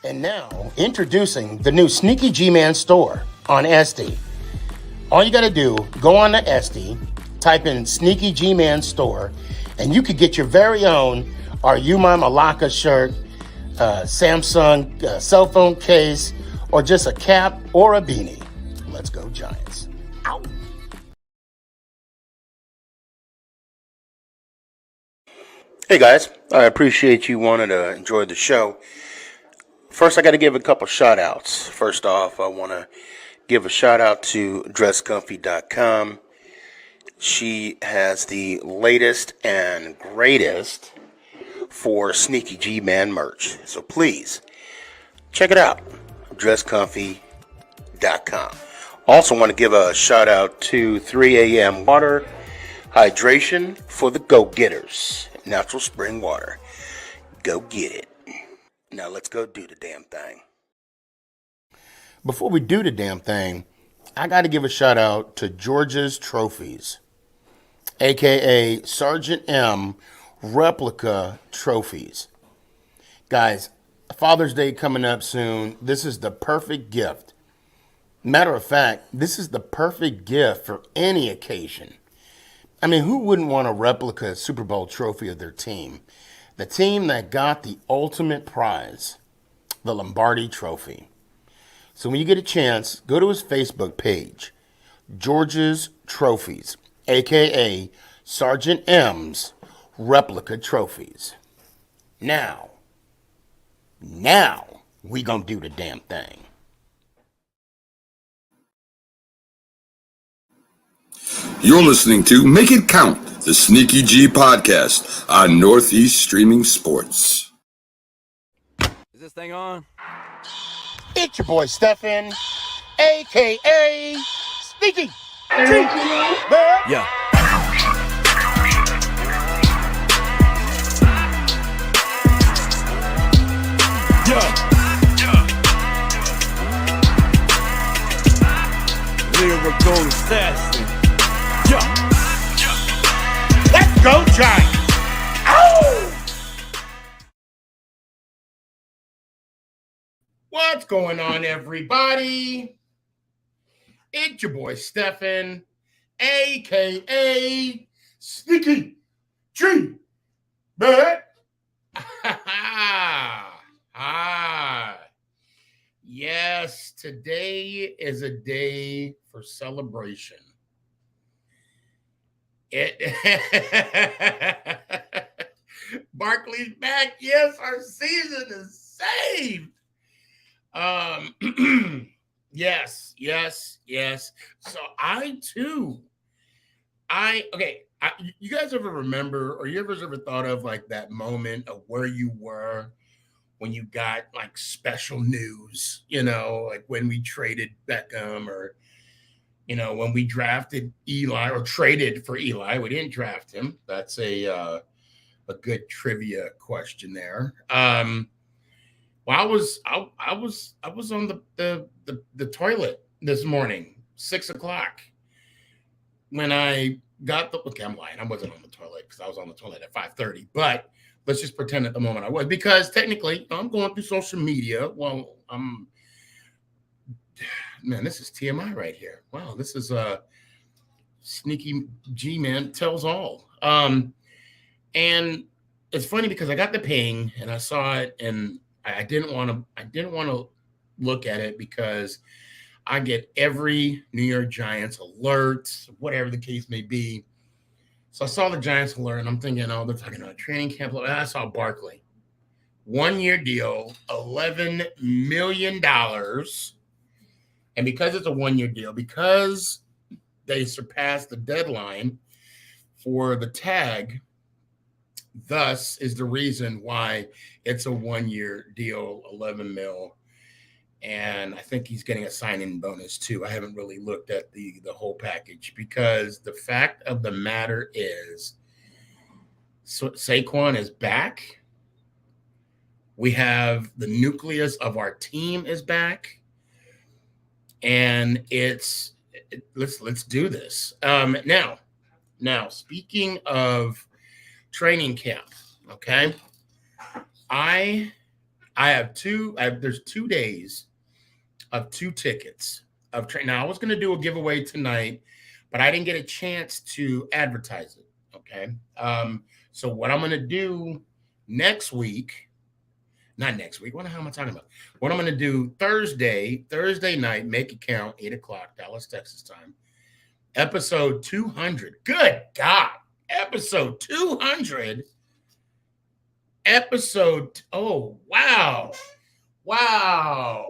And now, introducing the new SneakyG Man store on SD. All you got to do, go on to SD, type in SneakyG Man store, and you could get your very own Are You My Malacca shirt, Samsung cell phone case, or just a cap or a beanie. Let's go Giants. Ow. Hey guys, I appreciate you wanting to enjoy the show. First, I got to give a couple shout outs. First off, I want to give a shout out to dresscomfy.com. She has the latest and greatest for SneakyG Man merch. So please, check it out. dresscomfy.com. Also want to give a shout out to 3 a.m. Water Hydration for the go-getters. Natural spring water. Go get it. Now let's go do the damn thing. Before we do the damn thing, I got to give a shout out to George's Trophies, aka Sergeant M replica trophies. Guys, Father's Day coming up soon. This is the perfect gift. Matter of fact, this is the perfect gift for any occasion. I mean, who wouldn't want a replica Super Bowl trophy of their team? The team that got the ultimate prize, the Lombardi Trophy. So when you get a chance, go to his Facebook page, George's Trophies, a.k.a. Sergeant M's Replica Trophies. Now, we gonna do the damn thing. You're listening to Make It Count, the SneakyG podcast on Northeast Streaming Sports. Is this thing on? It's your boy Stefan, a.k.a. SneakyG. Yeah. Lyrical assassin. Let's go Giants. Ow! What's going on, everybody? It's your boy Stefan, a.k.a. SneakyG. But yes, today is a day for celebration. Barkley's back. Yes, our season is saved. Yes. So you guys ever remember, or you ever thought of like that moment of where you were when you got like special news, like when we traded Beckham, or when we drafted Eli or traded for Eli? We didn't draft him. That's a good trivia question there. Well, I was on the toilet this morning, 6:00, when I got I'm lying. I wasn't on the toilet because I was on the toilet at 5:30. But let's just pretend at the moment I was, because technically I'm going through social media. Well, this is TMI right here. Wow, this is SneakyG Man tells all. And it's funny because I got the ping and I saw it, and I didn't want to look at it because I get every New York Giants alert, whatever the case may be. So I saw the Giants alert, and I'm thinking, oh, they're talking about training camp. And I saw Barkley, 1-year deal, $11 million. And because it's a 1-year deal, because they surpassed the deadline for the tag, thus is the reason why it's a 1-year deal, 11 mil. And I think he's getting a sign-in bonus too. I haven't really looked at the whole package, because the fact of the matter is Saquon is back. We have the nucleus of our team is back. And let's do this. Now, speaking of training camp, okay, I There's 2 days of 2 tickets of train. Now I was going to do a giveaway tonight, but I didn't get a chance to advertise it. Okay. So what I'm going to do next week, not next week. What the hell am I talking about? What I'm going to do Thursday night, make it count, 8:00 Dallas, Texas time. Episode 200. Good God. Episode 200. Oh, wow. Wow.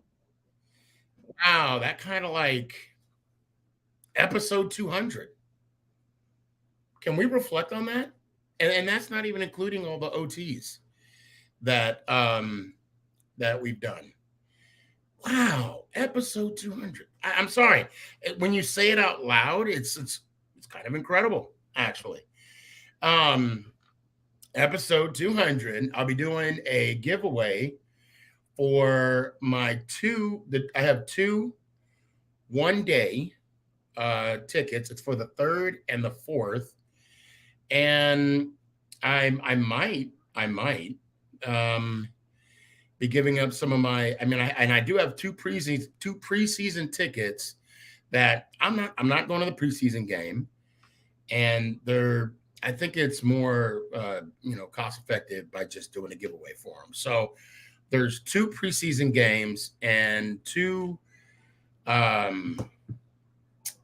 Wow. That kind of like episode 200. Can we reflect on that? And that's not even including all the OTs that we've done. Wow, episode 200. I'm sorry. When you say it out loud, it's kind of incredible, actually. Episode 200, I'll be doing a giveaway for my I have 2 one-day tickets. It's for the 3rd and the 4th. And I might be giving up some of my. I do have 2 preseason tickets that I'm not going to the preseason game, and I think it's more cost effective by just doing a giveaway for them. So there's 2 preseason games and 2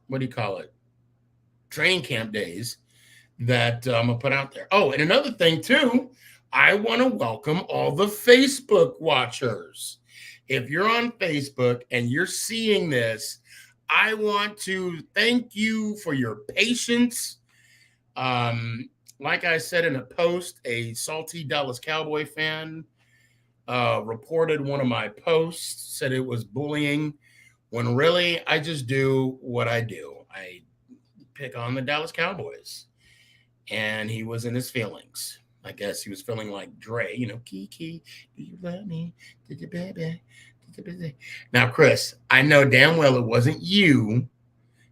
what do you call it, training camp days that I'm gonna put out there. Oh, and another thing too, I want to welcome all the Facebook watchers. If you're on Facebook and you're seeing this, I want to thank you for your patience. Like I said in a post, a salty Dallas Cowboy fan reported one of my posts, said it was bullying, when really I just do what I do. I pick on the Dallas Cowboys. And he was in his feelings. I guess he was feeling like Dre, Kiki, do you love me? Did you, baby? Now, Chris, I know damn well it wasn't you.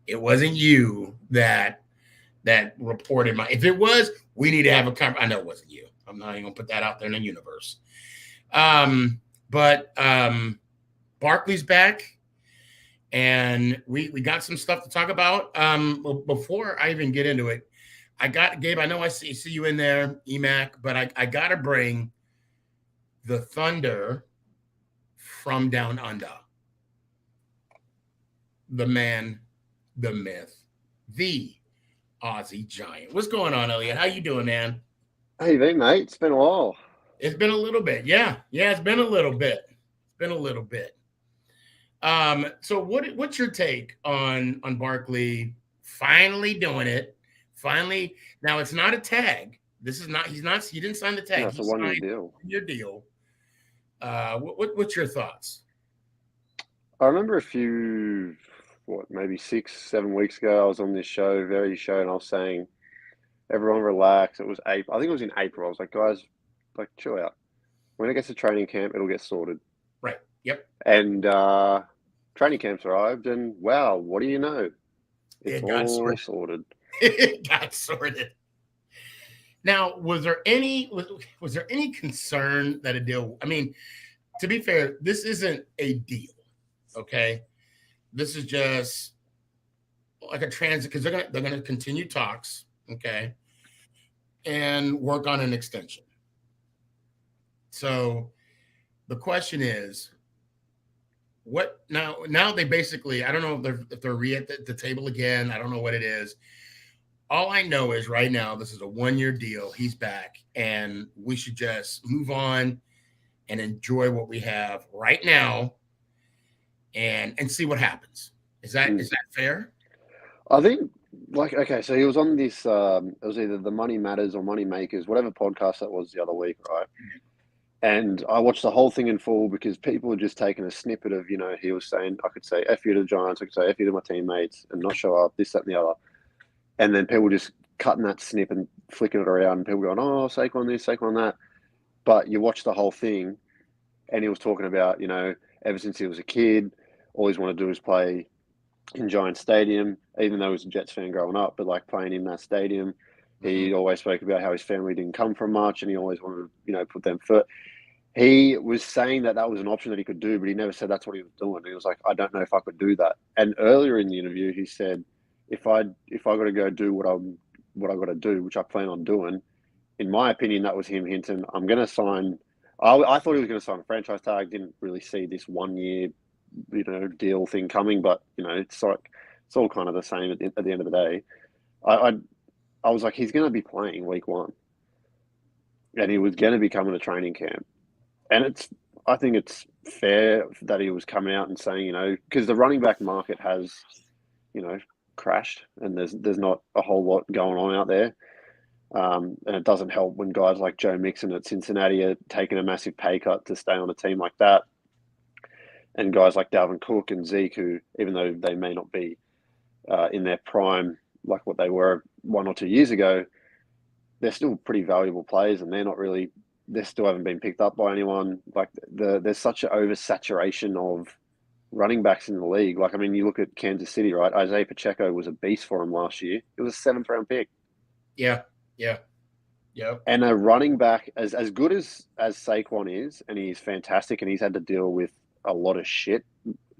It wasn't you that reported my. If it was, we need to have a conversation. I know it wasn't you. I'm not even gonna put that out there in the universe. But Barkley's back, and we got some stuff to talk about. Before I even get into it, Gabe, I know I see you in there, EMAC, but I got to bring the Thunder from down under. The man, the myth, the Aussie Giant. What's going on, Elliot? How you doing, man? Hey, mate. It's been a while. It's been a little bit. Yeah, it's been a little bit. So what's your take on Barkley finally doing it? Finally, now it's not a tag. This is not. He didn't sign the tag. No, it's a 1-year deal. Your deal. What's your thoughts? I remember maybe 6-7 weeks ago, I was on this show, and I was saying, everyone relax. It was April. I think it was in April. I was like, guys, chill out. When it gets to training camp, it'll get sorted. Right. Yep. And training camp's arrived, and wow, what do you know? It's all sorted. It got sorted. Now, was there any concern that a deal? I mean, to be fair, this isn't a deal. Okay, this is just like a transit, because they're gonna continue talks. Okay, and work on an extension. So the question is, what now? Now they basically, I don't know if they're at the table again. I don't know what it is. All I know is right now, this is a 1-year deal. He's back, and we should just move on and enjoy what we have right now, and see what happens. Is that fair? I think, okay, so he was on this. It was either the Money Matters or Money Makers, whatever podcast that was the other week, right? And I watched the whole thing in full, because people were just taking a snippet of, he was saying, I could say F you to the Giants, I could say F you to my teammates, and not show up, this, that, and the other. And then people just cutting that snip and flicking it around, and people going, oh, Saquon this, Saquon that. But you watch the whole thing, and he was talking about, ever since he was a kid, all he's wanted to do is play in Giant Stadium, even though he was a Jets fan growing up, but playing in that stadium. He always spoke about how his family didn't come from much, and he always wanted to, put them first. He was saying that was an option that he could do, but he never said that's what he was doing. He was like, I don't know if I could do that. And earlier in the interview, he said, if I got to go do what I got to do, which I plan on doing, in my opinion, that was him hinting, I'm going to sign. I thought he was going to sign a franchise tag. Didn't really see this 1 year, deal thing coming. But it's like it's all kind of the same at the end of the day. I was like, he's going to be playing week 1, and he was going to be coming to training camp. And I think it's fair that he was coming out and saying, because the running back market has, crashed, and there's not a whole lot going on out there. And it doesn't help when guys like Joe Mixon at Cincinnati are taking a massive pay cut to stay on a team like that. And guys like Dalvin Cook and Zeke, who, even though they may not be in their prime like what they were 1 or 2 years ago, they're still pretty valuable players, and they still haven't been picked up by anyone. Like there's such an oversaturation of running backs in the league. Like, I mean, you look at Kansas City, right? Isaiah Pacheco was a beast for him last year. It was a 7th round pick. Yeah. And a running back as good as Saquon is, and he's fantastic, and he's had to deal with a lot of shit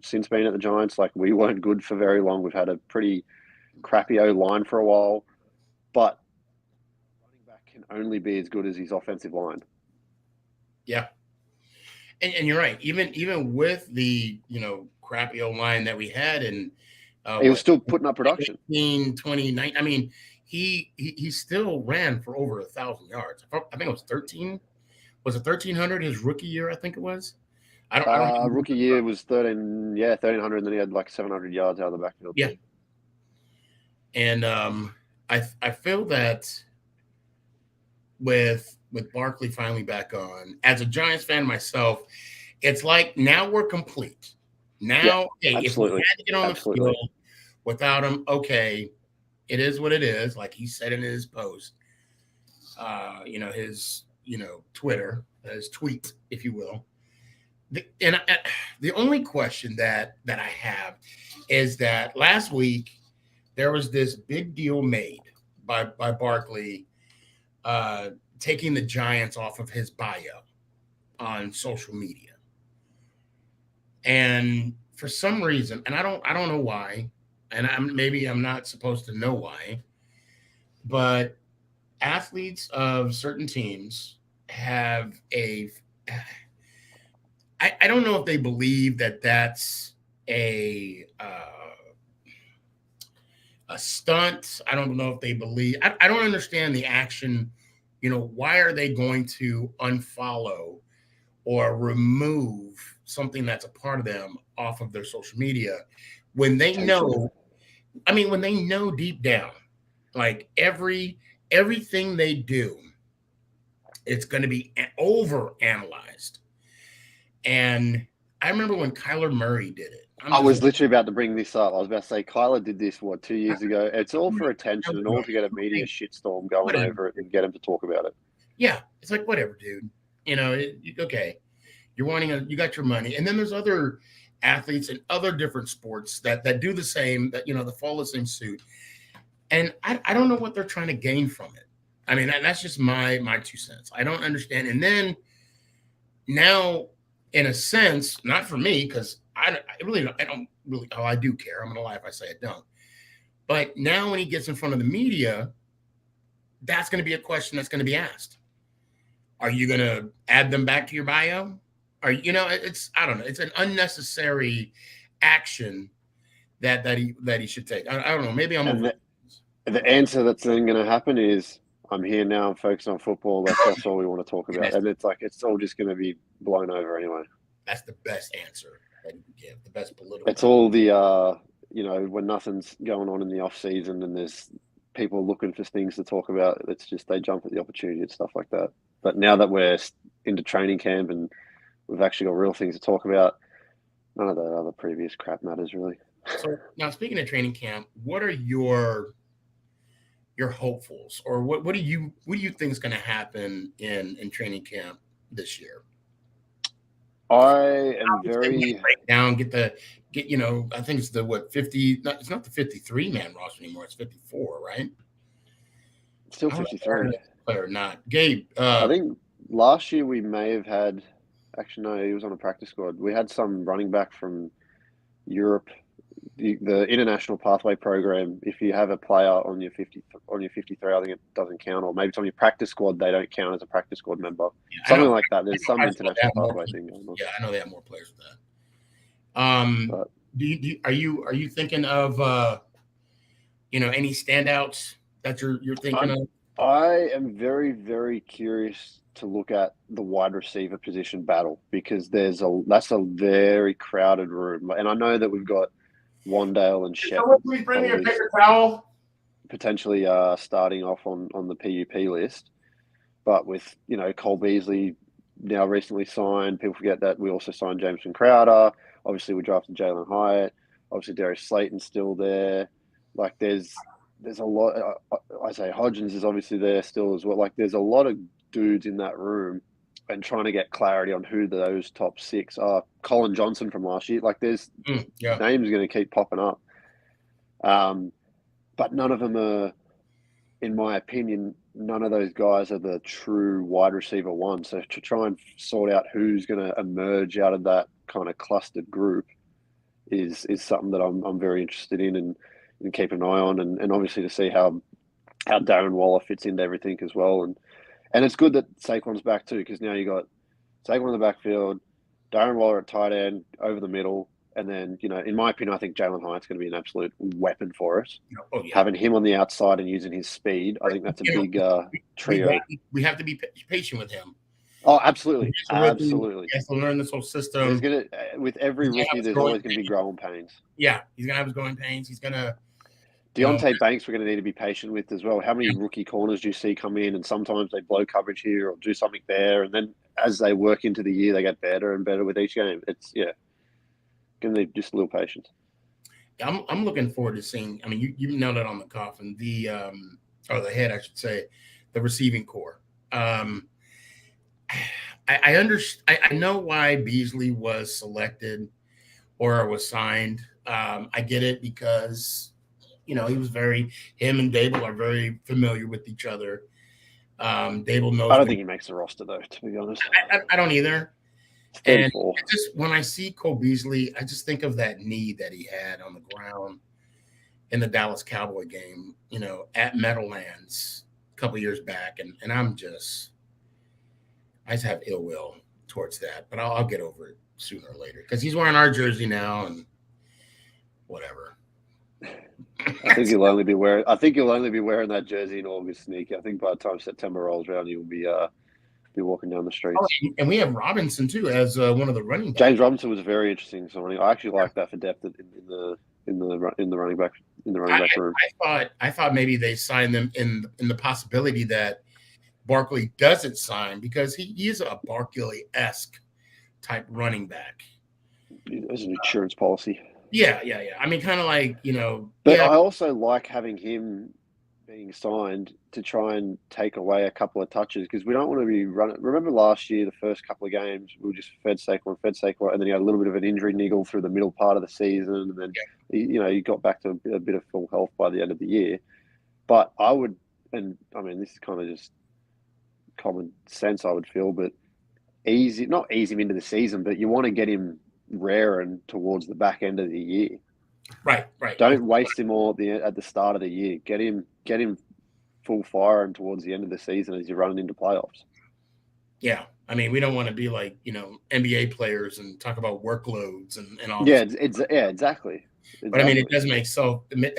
since being at the Giants. Like, we weren't good for very long. We've had a pretty crappy O-line for a while, but running back can only be as good as his offensive line. Yeah. And you're right. Even with the, crappy O-line that we had, and he was still putting up production. 29. I mean, he still ran for over 1,000 yards. I think it was 13. Was it 1,300 his rookie year? I think it was. I don't rookie year was 1,300, and then he had like 700 yards out of the backfield. Yeah. And I feel that with Barkley finally back on, as a Giants fan myself, it's like now we're complete. Now, if we had to get on the field without him, okay, it is what it is. Like he said in his post, his Twitter, his tweet, if you will. The only question that I have is that last week there was this big deal made by Barkley taking the Giants off of his bio on social media. And for some reason, and I don't know why, and I'm not supposed to know why, but athletes of certain teams have I don't know if they believe that that's a stunt. I don't know if they believe. I don't understand the action. Why are they going to unfollow or remove something that's a part of them off of their social media when they know? I mean, when they know deep down, like everything they do, it's going to be over analyzed. And I remember when Kyler Murray did it. I was literally about to bring this up. I was about to say, Kyler did this, 2 years ago? It's all for attention and all to get a media shitstorm going over it and get him to talk about it. Yeah. It's like, whatever, dude. Okay. You got your money. And then there's other athletes in other different sports that do the same, that follow the same suit. And I don't know what they're trying to gain from it. I mean, that's just my 2 cents. I don't understand. And then now, in a sense, not for me, because I do care. I'm going to lie if I say I don't. But now when he gets in front of the media, that's going to be a question that's going to be asked. Are you going to add them back to your bio? I don't know. It's an unnecessary action that he should take. I don't know. Maybe I'm. The answer that's then going to happen is, I'm here now. I'm focused on football. That's all we want to talk about. And it's like, it's all just going to be blown over anyway. That's the best answer that you can give. The best political. It's all the, when nothing's going on in the off season and there's people looking for things to talk about, it's just, they jump at the opportunity and stuff like that. But now that we're into training camp and we've actually got real things to talk about, none of the other previous crap matters really. So now, speaking of training camp, what are your hopefuls, or what do you think is going to happen in training camp this year? I am very break down. I think it's the 50. It's not the 53 man roster anymore. It's 54, right? Still 53. Or not, Gabe? I think last year we may have had Actually, no, he was on a practice squad. We had some running back from Europe, the international pathway program. If you have a player on your 53, I think it doesn't count, or maybe it's on your practice squad, they don't count as a practice squad member. Yeah, Something like that. There's some I know they international have more pathway people. thing going on. Yeah, I know they have more players with that. But Are you thinking of any standouts that you're thinking of? I am very, very curious to look at the wide receiver position battle because that's a very crowded room, and I know that we've got Wandale and Shep Please bring me a paper towel. potentially starting off on the PUP list, but with Cole Beasley now recently signed, people forget that we also signed Jameson Crowder. Obviously, we drafted Jalen Hyatt. Obviously, Darius Slayton's still there. Like there's a lot. Isaiah Hodgins is obviously there still as well. Like there's a lot of dudes in that room, and trying to get clarity on who those top six are. Colin Johnson from last year. Like there's names going to keep popping up, but none of them are, in my opinion, none of those guys are the true wide receiver one. So to try and sort out who's going to emerge out of that kind of clustered group is something that I'm very interested in and keep an eye on, and obviously to see how Darren Waller fits into everything as well. And it's good that Saquon's back too, because now you got Saquon in the backfield, Darren Waller at tight end, over the middle, and then in my opinion, I think Jalen Hyatt's going to be an absolute weapon for us. Oh, yeah. Having him on the outside and using his speed, I think that's a big trio. We have to be patient with him. Oh, absolutely, He has to learn this whole system. With every rookie, there's always going to be growing pains. Yeah, he's going to have his growing pains. He's going to. Deontay Banks, we're going to need to be patient with as well. How many rookie corners do you see come in, and sometimes they blow coverage here or do something there, and then as they work into the year, they get better and better with each game. It's going to need just a little patience. I'm looking forward to seeing. I mean, you nailed it on the coffin. Or the head, I should say, the receiving core. I know why Beasley was selected or was signed. I get it because he was him and Dable are very familiar with each other. Dable knows. I don't think he makes the roster though, to be honest. I don't either. And just when I see Cole Beasley, I just think of that knee that he had on the ground in the Dallas Cowboy game, at Meadowlands a couple years back, and I just have ill will towards that, but I'll get over it sooner or later because he's wearing our jersey now and whatever. I think you'll only be wearing that jersey in August, Sneaky. I think by the time September rolls around, you'll be walking down the streets. Oh, and we have Robinson too as one of the running backs. James Robinson was very interesting. So I actually like that for depth in the running back room. I thought maybe they signed them in the possibility that Barkley doesn't sign because he is a Barkley-esque type running back. As an insurance policy. Yeah. I mean, kind of like, But I also like having him being signed to try and take away a couple of touches because we don't want to be running. Remember last year, the first couple of games, we were just fed Saquon, and then he had a little bit of an injury niggle through the middle part of the season, and then he got back to a bit of full health by the end of the year. But I would, and I mean, this is kind of just common sense, I would feel, but not ease him into the season, but you want to get him raring towards the back end of the year. Right. Don't waste him all at the start of the year. Get him full fire and towards the end of the season as you're running into playoffs. Yeah. I mean, we don't want to be like, NBA players and talk about workloads and all. Yeah, exactly. But I mean, it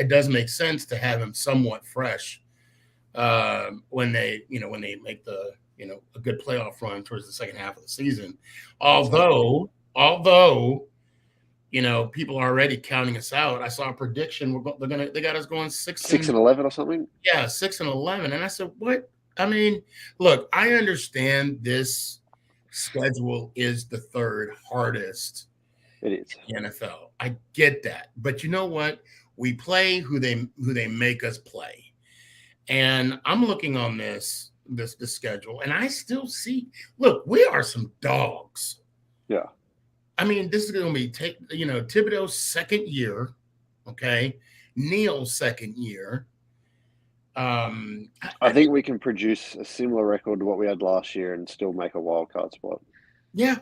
does make sense to have him somewhat fresh when they make the, a good playoff run towards the second half of the season. Although, people are already counting us out. I saw a prediction. They got us going 6-11 or something. Yeah, 6-11. And I said, what? I mean, look, I understand this schedule is the third hardest. It is in the NFL. I get that, but you know what? We play who they make us play, and I'm looking on the schedule, and I still see. Look, we are some dogs. Yeah. I mean, this is going to be Thibodeau's second year, okay? Neal's second year. I think we can produce a similar record to what we had last year and still make a wild card spot. Yeah,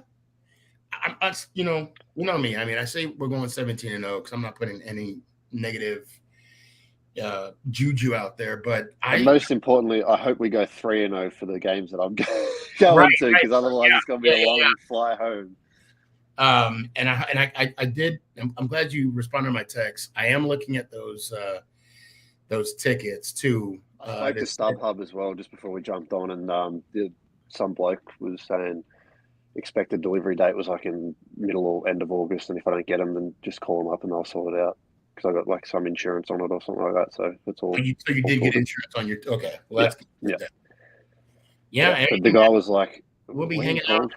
you know me. I mean, I say we're going 17-0 because I'm not putting any negative juju out there, but And most importantly, I hope we go 3-0 for the games that I'm going to, because otherwise it's going to be a long fly home. I did. I'm glad you responded to my text. I am looking at those tickets too. I spoke to StubHub as well just before we jumped on, and some bloke was saying expected delivery date was like in middle or end of August, and if I don't get them, then just call them up and they'll sort it out, because I got like some insurance on it or something like that. So it's all. So you did get insurance on your okay. Well, that's good. Yeah. But the guy was like, "We'll be hanging out.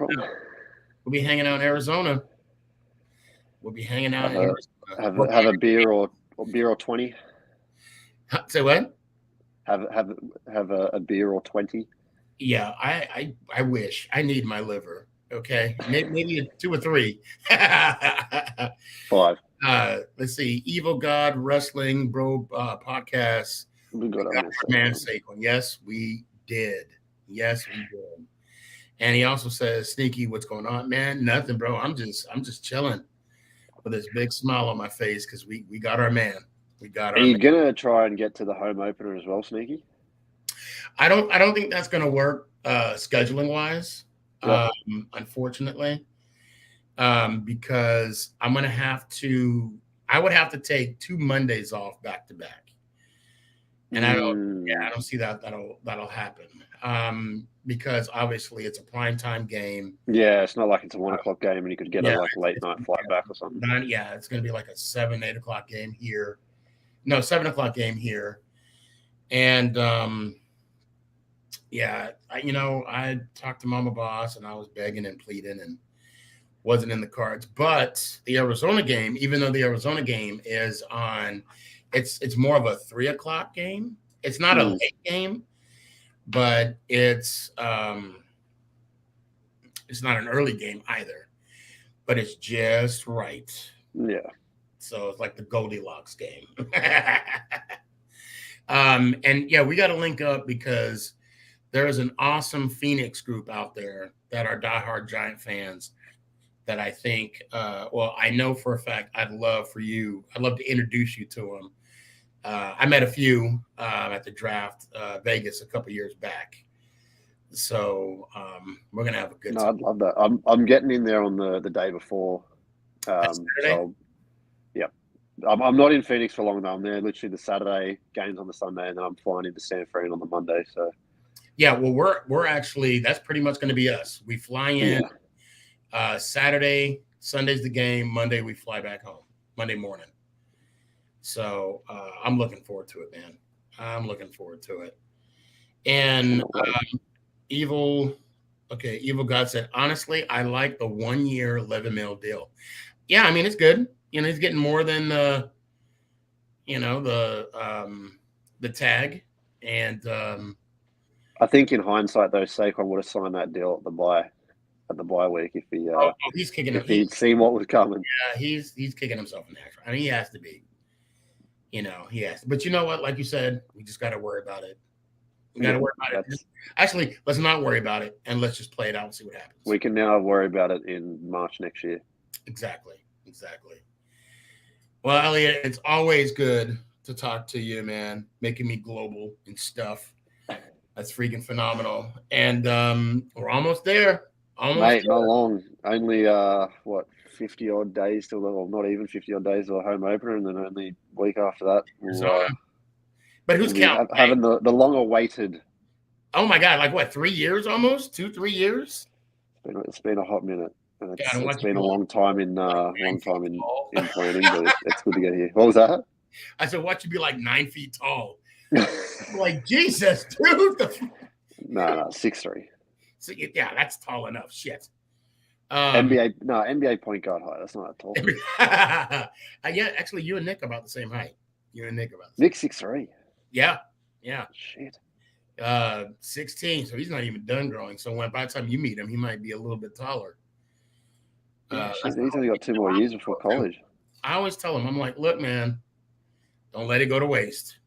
We'll be hanging out in Arizona. We'll be hanging out in Arizona. Have a beer or 20. Say what? Have a beer or 20. Yeah, I wish. I need my liver. Okay, maybe 2 or 3. 5. Let's see. Evil God Wrestling Bro podcast. We got our man Saquon. Yes, we did. Yes, we did. And he also says, "Sneaky, what's going on, man? Nothing, bro. I'm just chilling with this big smile on my face because we got our man. We got our. Are you gonna try and get to the home opener as well, Sneaky? I don't think that's gonna work scheduling wise. Yeah. Unfortunately, because I would have to take 2 Mondays off back to back, and I don't see that'll happen. Because obviously it's a primetime game. Yeah, it's not like it's a 1 o'clock game and you could get a like late night flight back or something. It's going to be like a 7-8 o'clock game here. No, 7 o'clock game here. And I talked to Mama Boss and I was begging and pleading and wasn't in the cards. But the Arizona game, even though the Arizona game is on, it's more of a 3 o'clock game. It's not a late game. But it's not an early game either, but it's just right. Yeah. So it's like the Goldilocks game. We got to link up because there is an awesome Phoenix group out there that are diehard Giant fans that I think, I know for a fact I'd love to introduce you to them. I met a few at the draft Vegas a couple years back, so we're gonna have a good time. I'd love that. I'm getting in there on the day before. So, yeah, I'm not in Phoenix for long though. I'm there literally the Saturday, games on the Sunday, and then I'm flying into San Fran on the Monday. So yeah, well we're actually that's pretty much going to be us. We fly in Saturday, Sunday's the game. Monday we fly back home. Monday morning. So I'm looking forward to it, man. I'm looking forward to it. And Evil God said, honestly, I like the 1 year $11 million deal. Yeah, I mean it's good. He's getting more than the tag. And I think in hindsight, though, Saquon would have signed that deal at the bye week if he he's kicking if he'd seen what was coming. Yeah, he's kicking himself in the ass. I mean, he has to be. He has. But you know what? Like you said, we just got to worry about it. We got to worry about it. Actually, let's not worry about it and let's just play it out and see what happens. We can now worry about it in March next year. Exactly. Well, Elliot, it's always good to talk to you, man. Making me global and stuff. That's freaking phenomenal. And we're almost there. Mate, not long. Only 50 odd days till not even 50 odd days till the home opener, and then only a week after that. But who's counting? Having the long awaited. Oh my God! Like what? 3 years almost? 2-3 years? It's been a hot minute. And it's been a long time in planning, but it's good to get here. What was that? I said, watch you be like 9 feet tall. Like Jesus, dude. No, 6'3". So, yeah, that's tall enough. Shit. NBA point guard height. That's not that tall. Yeah, actually, you and Nick are about the same height. Nick's 6'3". Yeah. Shit. 16, so he's not even done growing. So by the time you meet him, he might be a little bit taller. He's only got 2 more years before college. I always tell him, I'm like, look, man, don't let it go to waste.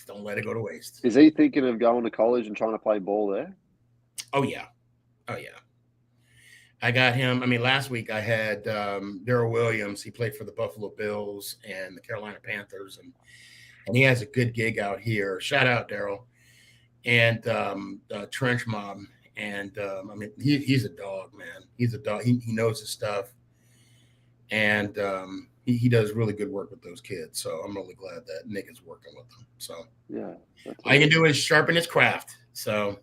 Don't let it go to waste. Is he thinking of going to college and trying to play ball there? Oh yeah. I got him. I mean, last week I had Darrell Williams. He played for the Buffalo Bills and the Carolina Panthers, and he has a good gig out here. Shout out, Darrell. And Trench Mob. And I mean, he's a dog, man. He's a dog. He knows his stuff. And he does really good work with those kids. So I'm really glad that Nick is working with them. So Yeah. all you can do is sharpen his craft. So,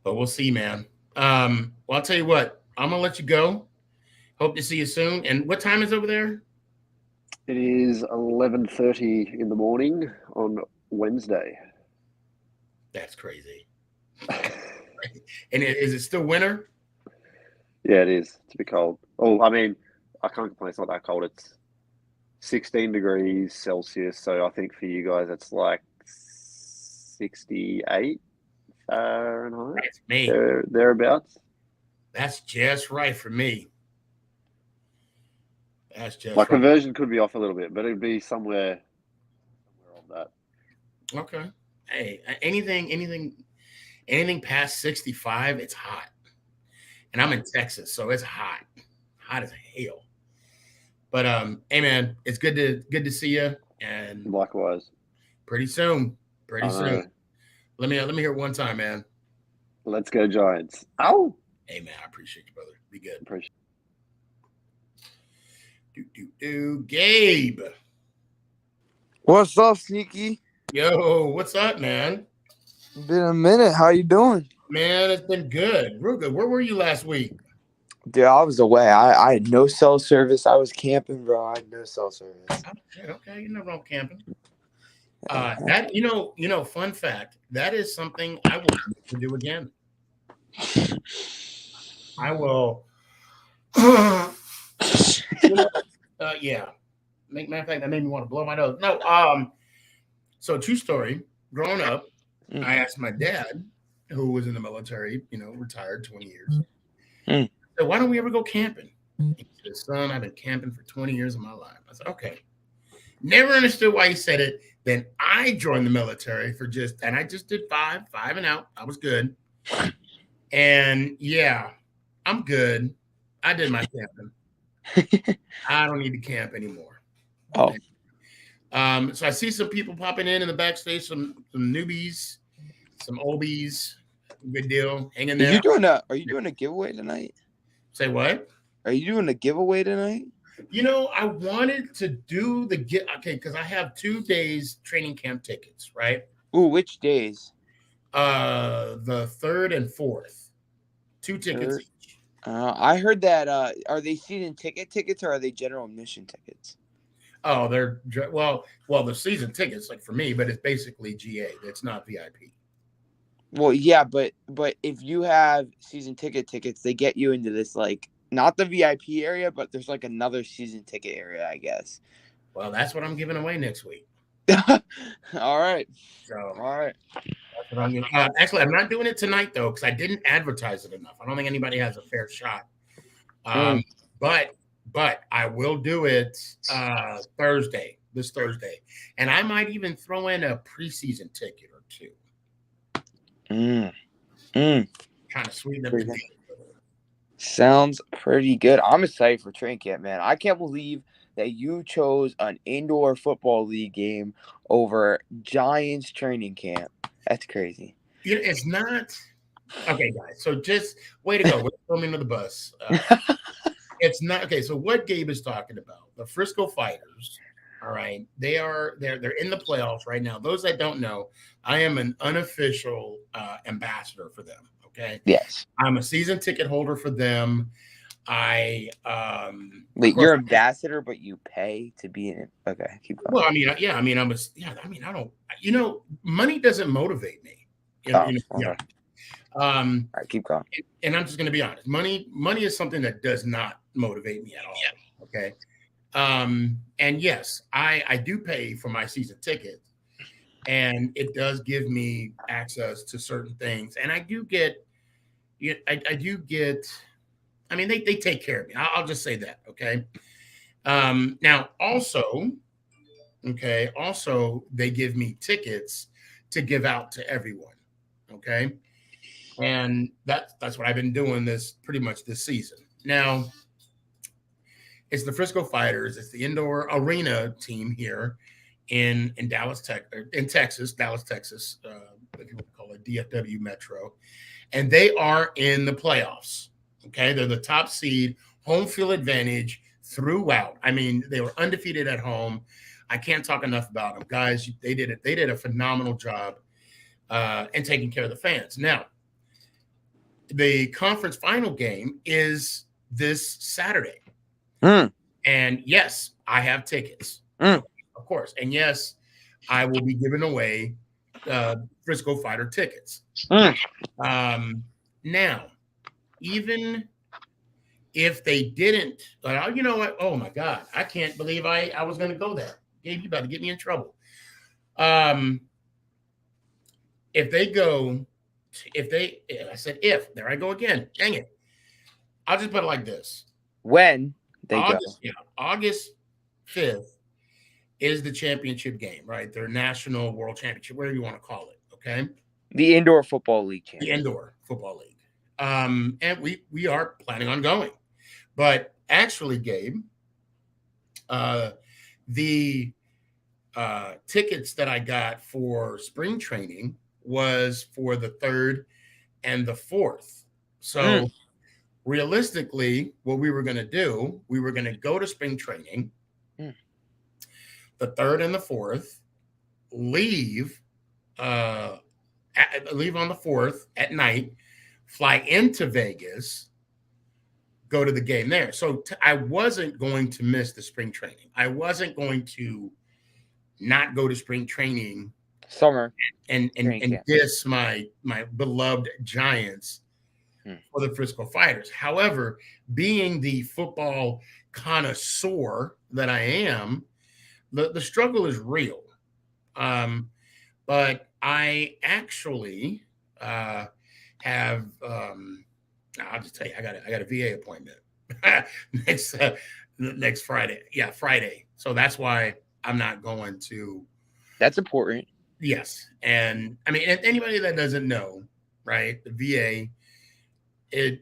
but we'll see, man. Well, I'll tell you what. I'm gonna let you go. Hope to see you soon. And what time is over there? It is 11:30 in the morning on Wednesday. That's crazy. And is it still winter? Yeah, it is. It's a bit cold. Oh, I mean, I can't complain. It's not that cold. It's 16 degrees Celsius. So I think for you guys, it's like 68 Fahrenheit. That's me. Thereabouts. That's just right for me. That's just My right. conversion could be off a little bit, but it'd be somewhere on that. Okay. Hey, anything past 65, it's hot. And I'm in Texas, so it's hot. Hot as hell. But hey man, it's good to see you. And Likewise. pretty soon. Let me hear it one time, man. Let's go Giants. Ow! Hey man, I appreciate you, brother. Be good. Appreciate Gabe. What's up, Sneaky? Yo, what's up, man? Been a minute. How you doing? Man, it's been good. Real good. Where were you last week? Dude, I was away. I had no cell service. I was camping, bro. I had no cell service. Oh, shit, okay, you're not wrong camping. That fun fact, that is something I will need to do again. I will. Yeah. Matter of fact, that made me want to blow my nose. No, so true story. Growing up, I asked my dad, who was in the military, retired 20 years. So why don't we ever go camping? He said, son, I've been camping for 20 years of my life. I said, okay. Never understood why he said it. Then I joined the military and I just did five and out. I was good. And yeah, I'm good. I did my camping. I don't need to camp anymore. Oh. So I see some people popping in the backstage, some newbies, some oldies. Good deal. Hang in there. Are you doing a giveaway tonight? Say what? Are you doing a giveaway tonight? I wanted to do because I have 2 days training camp tickets, right? Ooh, which days? The 3rd and 4th. 2 tickets each. I heard that. Are they season tickets or are they general admission tickets? Oh, they're the season tickets, like for me, but it's basically GA. It's not VIP. Well, yeah, but if you have season tickets, they get you into this not the VIP area, but there's another season ticket area, I guess. Well, that's what I'm giving away next week. All right. So, all right. That's what I'm giving. Actually, I'm not doing it tonight though, because I didn't advertise it enough. I don't think anybody has a fair shot. But I will do it this Thursday, and I might even throw in a preseason ticket or two. Kind of sweeten up the deal. Sounds pretty good. I'm excited for training camp, man. I can't believe that you chose an indoor football league game over Giants training camp. That's crazy. It's not okay, guys. So just way to go. We're throwing into the bus. It's not okay. So what Gabe is talking about, the Frisco Fighters. All right, they're in the playoffs right now. Those that don't know, I am an unofficial ambassador for them. Okay. Yes. I'm a season ticket holder for them. Wait, you're ambassador, but you pay to be in it. Okay, keep going. Well, I don't. Money doesn't motivate me. All right, keep going. And I'm just going to be honest. Money is something that does not motivate me at all. Yeah. Okay. And yes, I do pay for my season ticket, and it does give me access to certain things, and I do get. I mean, they take care of me. I'll just say that. Okay. Now also, they give me tickets to give out to everyone. Okay. And that's what I've been doing pretty much this season. Now, it's the Frisco Fighters. It's the indoor arena team here in Texas, Dallas, Texas, if you want to call it DFW Metro. And they are in the playoffs. Okay, they're the top seed, home field advantage throughout. I mean, they were undefeated at home. I can't talk enough about them, guys. They did a phenomenal job in taking care of the fans. Now, the conference final game is this Saturday. And yes, I have tickets, of course. And yes, I will be giving away Frisco Fighter tickets. Now, even if they didn't, you know what? Oh my God, I can't believe I was going to go there. Gabe, you about to get me in trouble. If I said if, there I go again. Dang it. I'll just put it like this. When they August 5th is the championship game, right? Their national world championship, whatever you want to call it. Okay. The Indoor Football League The Indoor Football League. And we are planning on going. But actually, Gabe, the tickets that I got for spring training was for the 3rd and the 4th. So realistically, what we were going to do, we were going to go to spring training the 3rd and the 4th, leave on the 4th at night, fly into Vegas, go to the game there. So I wasn't going to miss the spring training. I wasn't going to not go to spring training summer and diss my beloved Giants for the Frisco Fighters. However, being the football connoisseur that I am, the struggle is real. But I actually have I'll just tell you, I got a VA appointment next Friday. Yeah, Friday. So that's why I'm not going to. That's important. Yes, and I mean, anybody that doesn't know, right? The VA, it's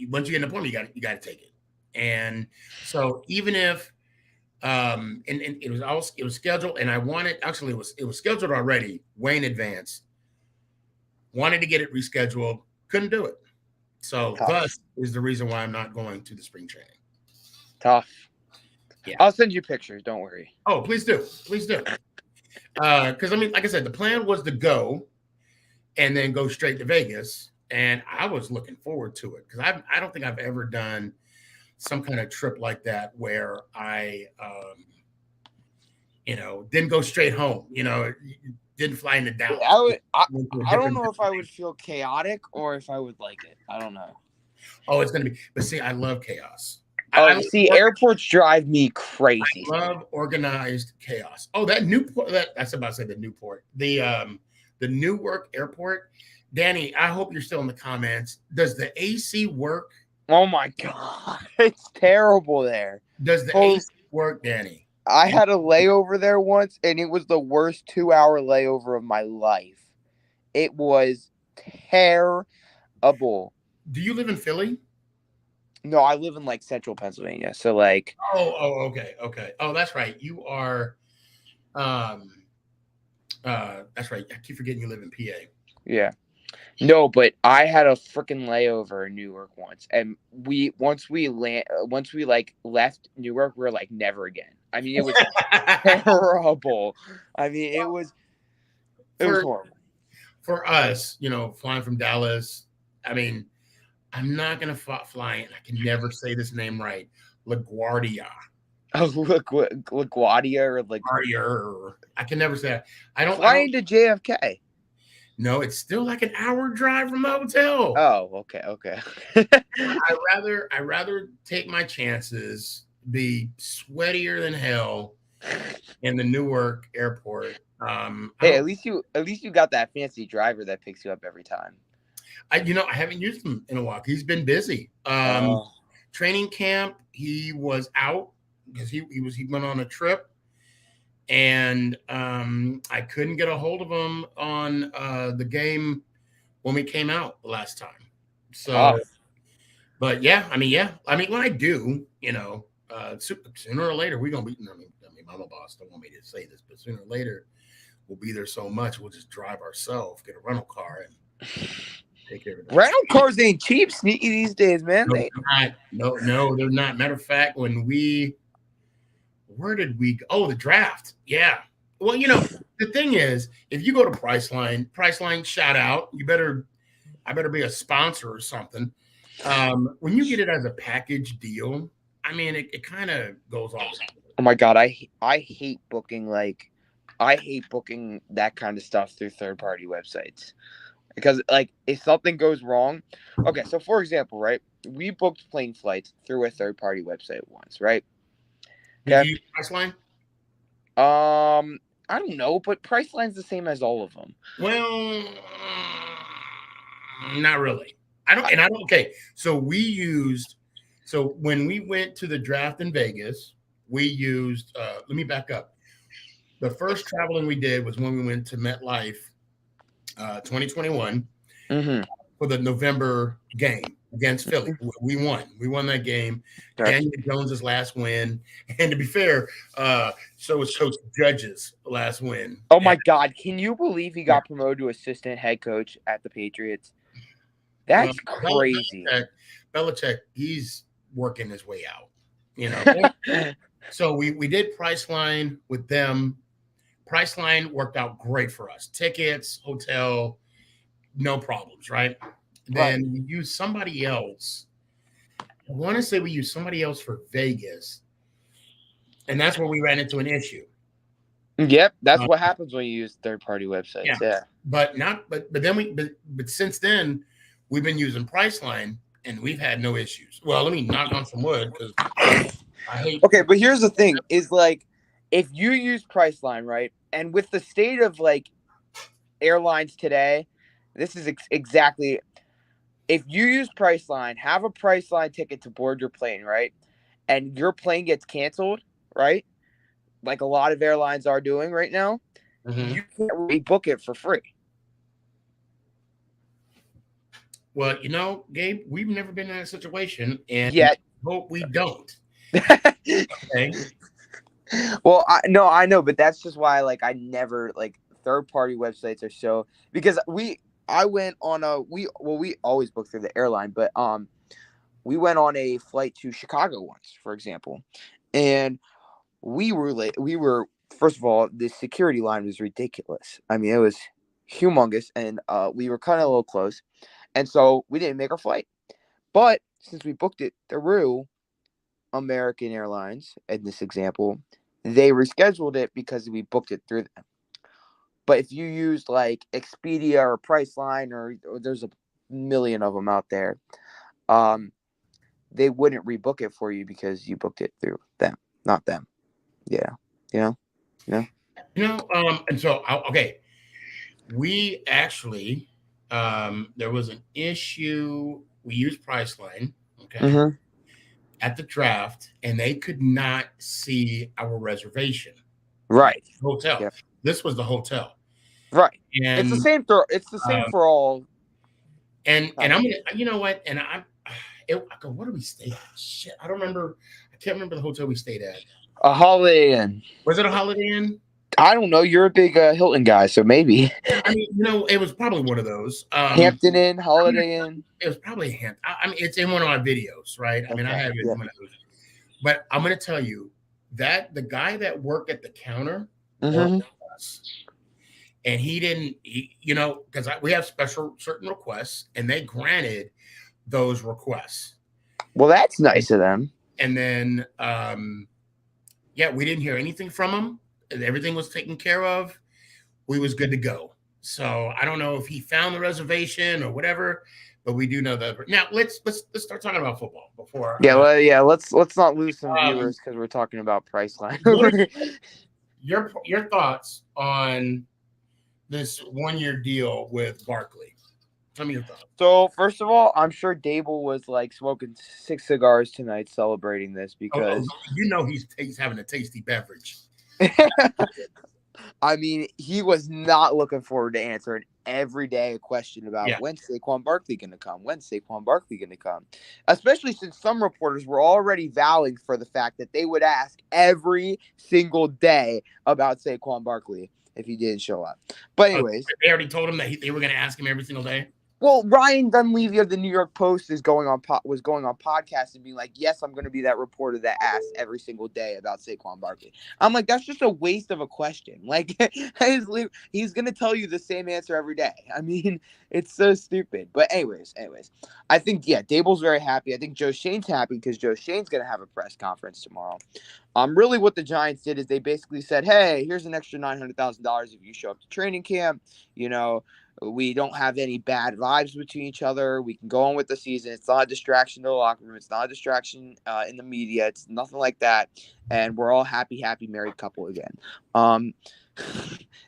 once you get an appointment, you got to take it. And so even if and it was scheduled, and I wanted, actually it was scheduled already way in advance. Wanted to get it rescheduled, couldn't do it. So thus is the reason why I'm not going to the spring training. Tough. Yeah. I'll send you pictures. Don't worry. Oh, please do. Please do. Because I mean, like I said, the plan was to go and then go straight to Vegas. And I was looking forward to it because I don't think I've ever done some kind of trip like that where I, didn't go straight home, didn't fly into Dallas. I don't know if I would feel chaotic or if I would like it. I don't know. Oh, it's going to be, but see, I love chaos. Airports drive me crazy. I love organized chaos. Oh, that Newport, that's about to say the Newport, the Newark Airport. Danny, I hope you're still in the comments. Does the AC work? Oh my God. It's terrible there. Does the AC work, Danny? I had a layover there once, and it was the worst 2-hour layover of my life. It was terrible. Do you live in Philly? No, I live in like central Pennsylvania. So like. Okay. Oh, that's right. You are. That's right. I keep forgetting you live in PA. Yeah. No, but I had a freaking layover in Newark once, and once we left Newark, we were like never again. I mean, it was terrible. I mean, it was horrible. For us, flying from Dallas, I mean, I'm not gonna fly in. I can never say this name right. LaGuardia. Oh, LaGuardia or LaGuardia. I can never say that. I don't fly into JFK. No, it's still like an hour drive from the hotel. Oh, okay. I rather take my chances, be sweatier than hell in the Newark airport. Hey, at least you got that fancy driver that picks you up every time. I haven't used him in a while. He's been busy. Training camp, he was out because he went on a trip. And I couldn't get a hold of him on the game when we came out the last time. So, Tough. but yeah, when I do, sooner or later we're gonna be. My boss don't want me to say this, but sooner or later we'll be there so much we'll just drive ourselves, get a rental car, and take care of it. Rental cars ain't cheap, Sneaky, these days, man. No, they're not. Matter of fact, where did we go? Oh, the draft. Yeah. Well, the thing is, if you go to Priceline, shout out. I better be a sponsor or something. When you get it as a package deal, it kind of goes off. Oh my God, I hate booking that kind of stuff through third-party websites. Because, if something goes wrong, okay, so for example, right, we booked plane flights through a third-party website once, right? Did you use Priceline? I don't know, but Priceline's the same as all of them. Well, not really. Okay, so when we went to the draft in Vegas, we used, let me back up. The first traveling we did was when we went to MetLife 2021 for the November game against Philly. We won that game. Daniel Jones's last win. And to be fair, so was Coach Judge's last win. Oh my God. Can you believe he got promoted to assistant head coach at the Patriots? That's crazy. Belichick, he's working his way out. So we did Priceline with them. Priceline worked out great for us. Tickets, hotel, no problems, right? Then we used somebody else. I want to say we used somebody else for Vegas. And that's where we ran into an issue. Yep, that's what happens when you use third-party websites. Yeah. But since then, we've been using Priceline and we've had no issues. Well, let me knock on some wood because I hate. Okay, but here's the thing: is if you use Priceline, right, and with the state of airlines today, this is exactly. If you use Priceline, have a Priceline ticket to board your plane, right, and your plane gets canceled, right, like a lot of airlines are doing right now, you can't rebook it for free. Well, Gabe, we've never been in that situation, and yet hope we don't. Okay. Well, I know, but that's just why, I never third-party websites are so because I went on we always book through the airline, but we went on a flight to Chicago once, for example, and we were late. We were, first of all, the security line was ridiculous. I mean, it was humongous, and we were kind of a little close, and so we didn't make our flight. But since we booked it through American Airlines, in this example, they rescheduled it because we booked it through them. But if you used Expedia or Priceline or there's a million of them out there, they wouldn't rebook it for you because you booked it through them, not them. Yeah. And so, okay, we actually, there was an issue. We used Priceline, okay, at the draft, and they could not see our reservation. Right. Hotel. Yeah. This was the hotel. Right. And it's the same. It's the same for all. And I'm gonna, you know what? And I go, what did we stay at? Shit, I don't remember. I can't remember the hotel we stayed at. A Holiday Inn. Was it a Holiday Inn? I don't know. You're a big Hilton guy, so maybe. It was probably one of those. Hampton Inn, Holiday Inn. It was probably Hampton. It's in one of my videos, right? I have it in one of those. But I'm going to tell you that the guy that worked at the counter worked with us. And he didn't, because we have certain requests, and they granted those requests. Well, that's nice of them. And then, we didn't hear anything from him. Everything was taken care of. We was good to go. So I don't know if he found the reservation or whatever, but we do know that. Now let's start talking about football before. Let's not lose some viewers because we're talking about Priceline. Your thoughts on this 1-year deal with Barkley? Tell me your thoughts. So first of all, I'm sure Dable was smoking 6 cigars tonight celebrating this because he's having a tasty beverage. I mean, he was not looking forward to answering every day a question about Yeah. when's Saquon Barkley going to come? When's Saquon Barkley going to come? Especially since some reporters were already vowing for the fact that they would ask every single day about Saquon Barkley if he didn't show up. But anyways, they already told him that they were going to ask him every single day. well, Ryan Dunleavy of the New York Post was going on podcast and being like, "Yes, I'm going to be that reporter that asks every single day about Saquon Barkley." I'm like, that's just a waste of a question. Like, he's going to tell you the same answer every day. I mean, it's so stupid. But anyways, I think Dable's very happy. I think Joe Shane's happy because Joe Shane's going to have a press conference tomorrow. Really, what the Giants did is they basically said, "Hey, here's an extra $900,000 if you show up to training camp. You know." We don't have any bad vibes between each other. We can go on with the season. It's not a distraction to the locker room. It's not a distraction in the media. It's nothing like that. And we're all happy married couple again.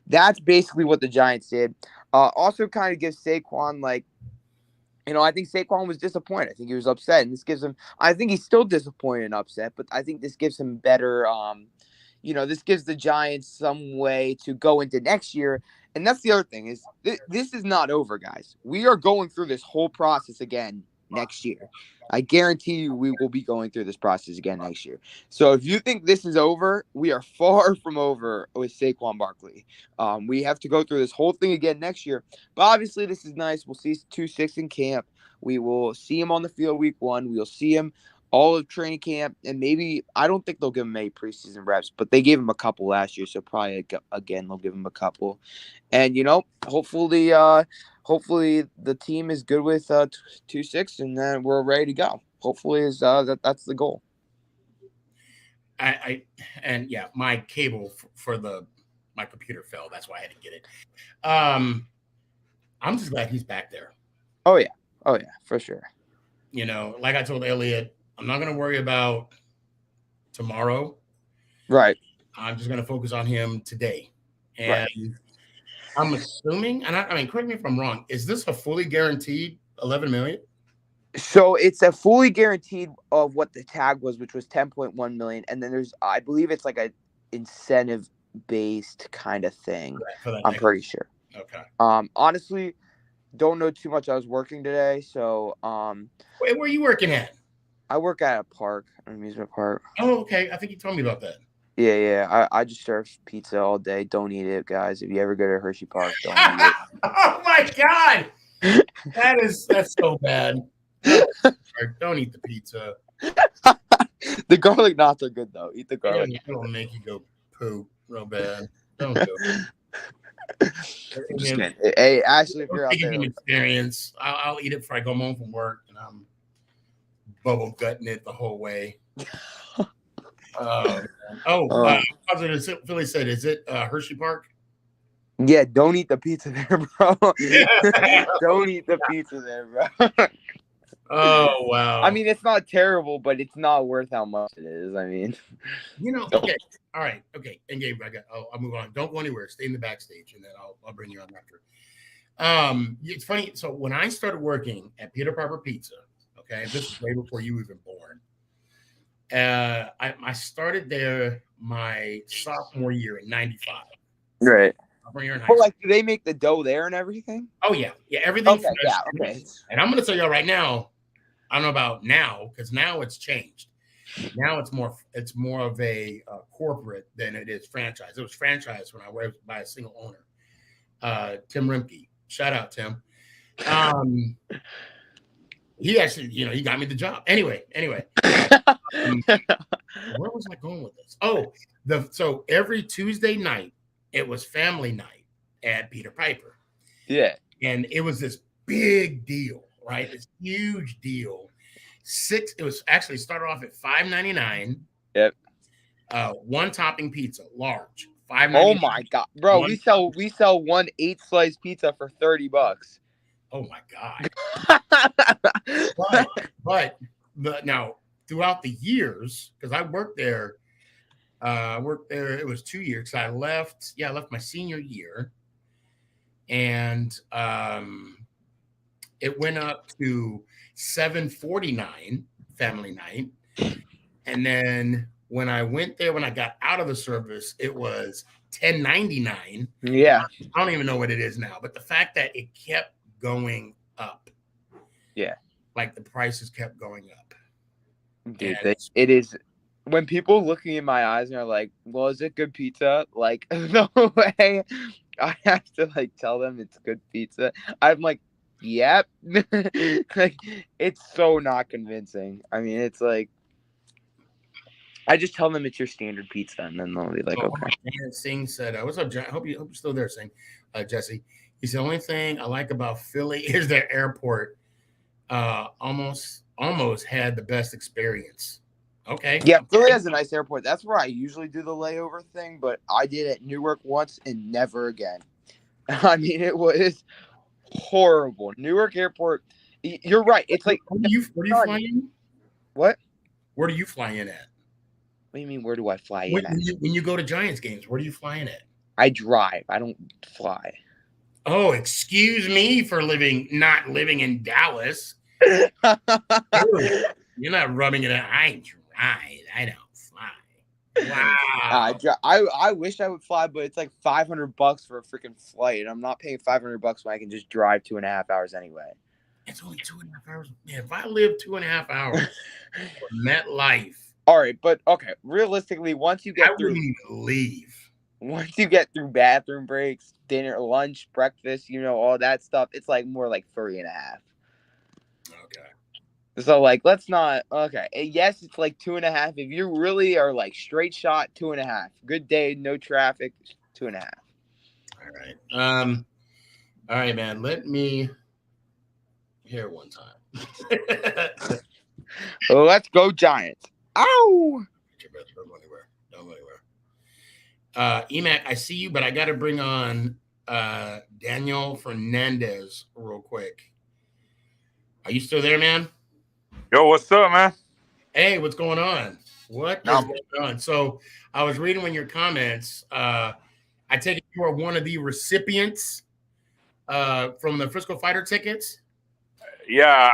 That's basically what the Giants did. Also kind of gives Saquon, like, I think Saquon was disappointed. I think he was upset. And this gives him – I think he's still disappointed and upset. But I think this gives him better this gives the Giants some way to go into next year. And that's the other thing is this is not over, guys. We are going through this whole process again next year. I guarantee you we will be going through this process again next year. So if you think this is over, we are far from over with Saquon Barkley. We have to go through this whole thing again next year. But obviously this is nice. We'll see 2-6 in camp. We will see him on the field week 1. We'll see him all of training camp, and maybe I don't think they'll give him any preseason reps, but they gave him a couple last year, so probably again they'll give him a couple. And hopefully the team is good with 2-6, and then we're ready to go. Hopefully, that's the goal. My cable for my computer fell. That's why I had to get it. I'm just glad he's back there. Oh yeah, for sure. Like I told Elliot, I'm not going to worry about tomorrow. Right. I'm just going to focus on him today. And I'm assuming, and I mean, correct me if I'm wrong, is this a fully guaranteed $11 million? So it's a fully guaranteed of what the tag was, which was $10.1 million. And then I believe it's like a incentive based kind of thing. I'm pretty sure. Okay. Honestly, don't know too much. I was working today. So, wait, where are you working at? I work at a park, an amusement park. Oh, okay. I think you told me about that. Yeah. I just serve pizza all day. Don't eat it, guys. If you ever go to Hershey Park, don't eat it. Oh my God. That's so bad. Don't eat the pizza. The garlic knots are good though. Eat the garlic. It'll make you go poop real bad. Don't do it. I'm just kidding. Hey, Ashley, if you're out there, experience. I'll eat it before I go home from work, and I'm bubble gutting it the whole way. Philly said, is it Hershey Park? Yeah, don't eat the pizza there, bro. Don't eat the pizza there, bro. Oh, wow. I mean, it's not terrible, but it's not worth how much it is. I mean, okay. All right. Okay. And Gabe, I'll move on. Don't go anywhere. Stay in the backstage, and then I'll bring you on after. It's funny. So when I started working at Peter Piper Pizza, okay, this was way before you were even born. I started there my sophomore year in '95. Right. Sophomore year in high But school. Do they make the dough there and everything? Oh yeah, everything. Okay, okay. And I'm gonna tell y'all right now, I don't know about now because now it's changed. Now it's more of a corporate than it is franchise. It was franchise when I was by a single owner, Tim Rimke. Shout out Tim. He actually, he got me the job. Anyway, where was I going with this? Oh, so every Tuesday night it was family night at Peter Piper. Yeah, and it was this big deal, right? This huge deal. It was actually started off at $5.99. Yep. One topping pizza, large. $5.99. Oh my God, bro! We sell 1 8-slice pizza for $30. Oh my God! but now throughout the years, because I worked there. It was 2 years. I left. Yeah, I left my senior year, and it went up to $7.49 family night, and then When I went there, when I got out of the service, it was $10.99. Yeah. I don't even know what it is now, but the fact that it kept going up. Yeah. Like the prices kept going up. Dude, it is. When people looking in my eyes and are like, well, is it good pizza? Like, no way. I have to like tell them it's good pizza. I'm like, yep. Like, it's so not convincing. I mean, it's like, I just tell them it's your standard pizza, and then they'll be like, okay. Singh said, what's up, John? I hope you're still there, Singh. Jesse. He said, the only thing I like about Philly is their airport. Almost had the best experience. Okay. Yeah, Philly has a nice airport. That's where I usually do the layover thing, but I did it at Newark once and never again. I mean, it was horrible. Newark Airport. You're right. It's like, where do you fly in? What? Where do you fly in at? What do you mean? Where do I fly in at? When you go to Giants games, where do you fly in at? I drive. I don't fly. Oh, excuse me for not living in Dallas. Dude, you're not rubbing it out. I drive. I don't fly. Wow. I wish I would fly, but it's like $500 for a freaking flight, and I'm not paying $500 when I can just drive 2.5 hours anyway. It's only 2.5 hours. Man, if I live 2.5 hours for MetLife. All right, but okay. Realistically, once you get I wouldn't even leave. Once you get through bathroom breaks, dinner, lunch, breakfast, all that stuff, it's like more like 3.5. Okay. So like, let's not. Okay, yes, it's like 2.5. If you really are like straight shot, 2.5. Good day, no traffic, 2.5. All right. All right, man. Let me hear one time. Let's go Giants. Ow! Don't go anywhere. Emac, I see you, but I got to bring on Daniel Fernandez real quick. Are you still there, man? Yo, what's up, man? Hey, what's going on? What is going on? So I was reading in your comments. I take it you are one of the recipients from the Frisco Fighter tickets. Yeah,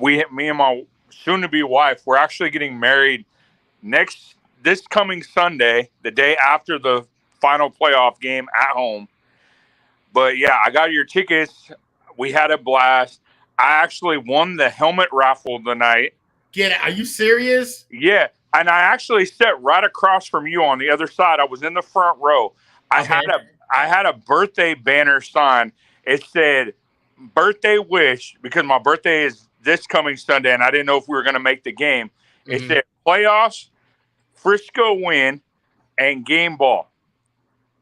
me and my soon-to-be wife, we're actually getting married this coming Sunday, the day after the final playoff game at home. But yeah, I got your tickets. We had a blast. I actually won the helmet raffle tonight. Get it? Are you serious? Yeah, and I actually sat right across from you on the other side. I was in the front row. I had a birthday banner sign. It said birthday wish, because my birthday is this coming Sunday, and I didn't know if we were going to make the game. It said playoffs, Frisco win, and game ball.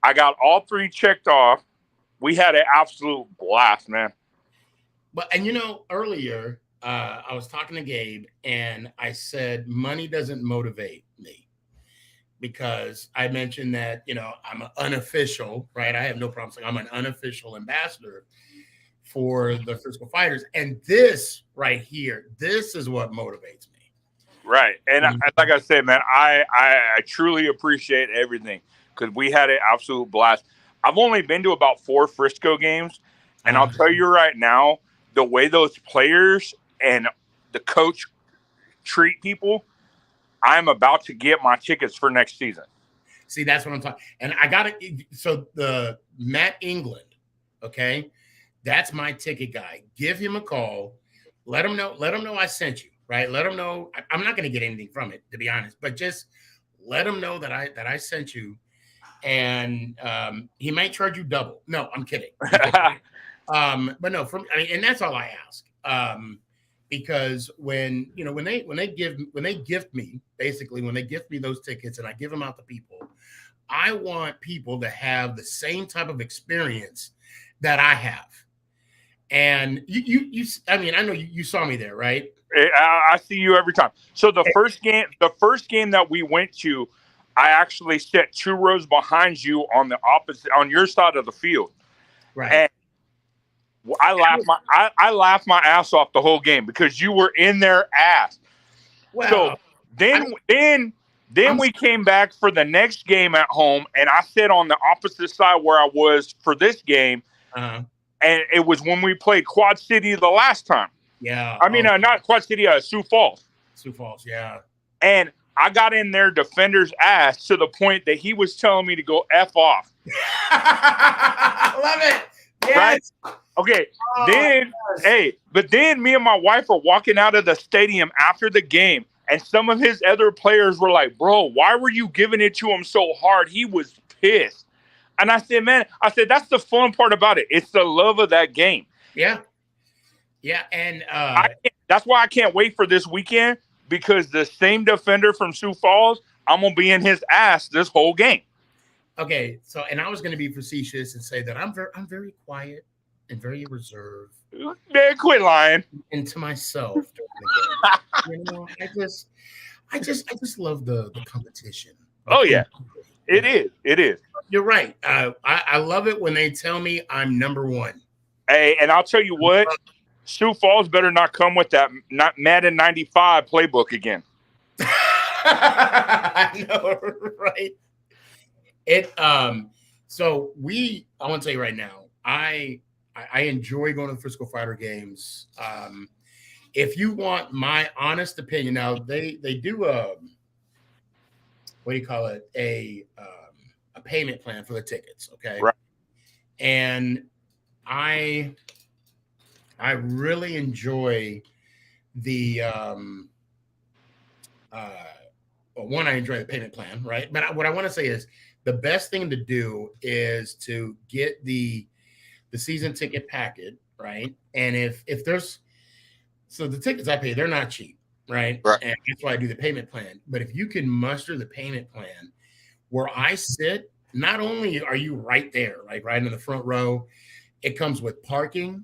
I got all three checked off. We had an absolute blast, man. And earlier I was talking to Gabe, and I said money doesn't motivate me, because I mentioned that I'm an unofficial, right? I have no problem saying I'm an unofficial ambassador for the Frisco Fighters, and this right here, this is what motivates me. Right, and like I said, man, I truly appreciate everything, because we had an absolute blast. I've only been to about 4 Frisco games, and I'll tell you right now, the way those players and the coach treat people, I'm about to get my tickets for next season. See, that's what I'm talking. And I got it. So the Matt England, okay, that's my ticket guy. Give him a call. Let him know. Let him know I sent you. Right. Let him know. I'm not going to get anything from it, to be honest. But just let him know that I sent you, and he might charge you double. No, I'm kidding. But no, and that's all I ask. Because when they gift me those tickets and I give them out to people, I want people to have the same type of experience that I have. And I know you saw me there, right? I see you every time. So the first game that we went to, I actually sat 2 rows behind you on your side of the field. Right. And I laughed my ass off the whole game because you were in their ass. Well, so then we came back for the next game at home, and I sat on the opposite side where I was for this game. Uh-huh. And it was when we played Quad City the last time. Yeah. I mean, not Quad City, Sioux Falls. Sioux Falls, yeah. And I got in their defender's ass to the point that he was telling me to go F off. I love it. Yes. Right? Okay. But then me and my wife are walking out of the stadium after the game, and some of his other players were like, bro, why were you giving it to him so hard? He was pissed. And I said, man, that's the fun part about it. It's the love of that game. Yeah. Yeah. And that's why I can't wait for this weekend, because the same defender from Sioux Falls, I'm going to be in his ass this whole game. Okay. So, and I was going to be facetious and say that I'm very quiet and very reserved. Man, quit lying. And to myself during the game. I just love the competition. Oh, yeah. It is. It is. You're right. I love it when they tell me I'm number one. Hey, and I'll tell you what, Sioux Falls better not come with that Madden 95 playbook again. I know, right? So I want to tell you right now, I enjoy going to the Frisco Fighter games. If you want my honest opinion, now they do what do you call it? A payment plan for the tickets, okay? Right. And I really enjoy the one, I enjoy the payment plan, right? But what I want to say is the best thing to do is to get the season ticket packet, right? And if there's the tickets I pay, they're not cheap, right? And that's why I do the payment plan. But if you can muster the payment plan where I sit, not only are you right there, right in the front row, it comes with parking.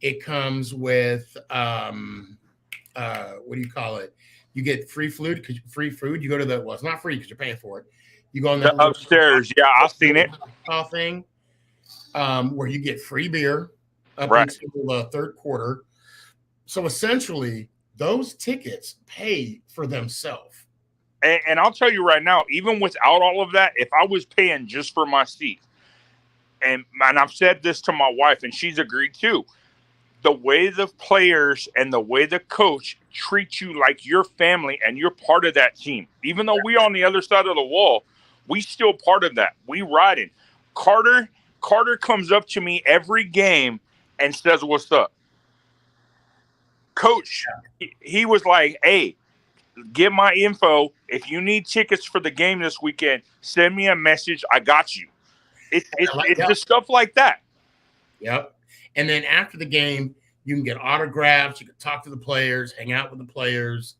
It comes with what do you call it? You get free food. You go to it's not free because you're paying for it. You go on that upstairs. Yeah, I've seen it. Thing, where you get free beer up until the third quarter. So essentially, those tickets pay for themselves. And I'll tell you right now, even without all of that, if I was paying just for my seat, and I've said this to my wife, and she's agreed too, the way the players and the way the coach treats you like your family and you're part of that team. Even though we're on the other side of the wall, we still part of that. We riding. Carter comes up to me every game and says, "What's up?" Coach, he was like, "Hey, get my info. If you need tickets for the game this weekend, send me a message. I got you." It's just stuff like that. Yep. And then after the game, you can get autographs. You can talk to the players, hang out with the players.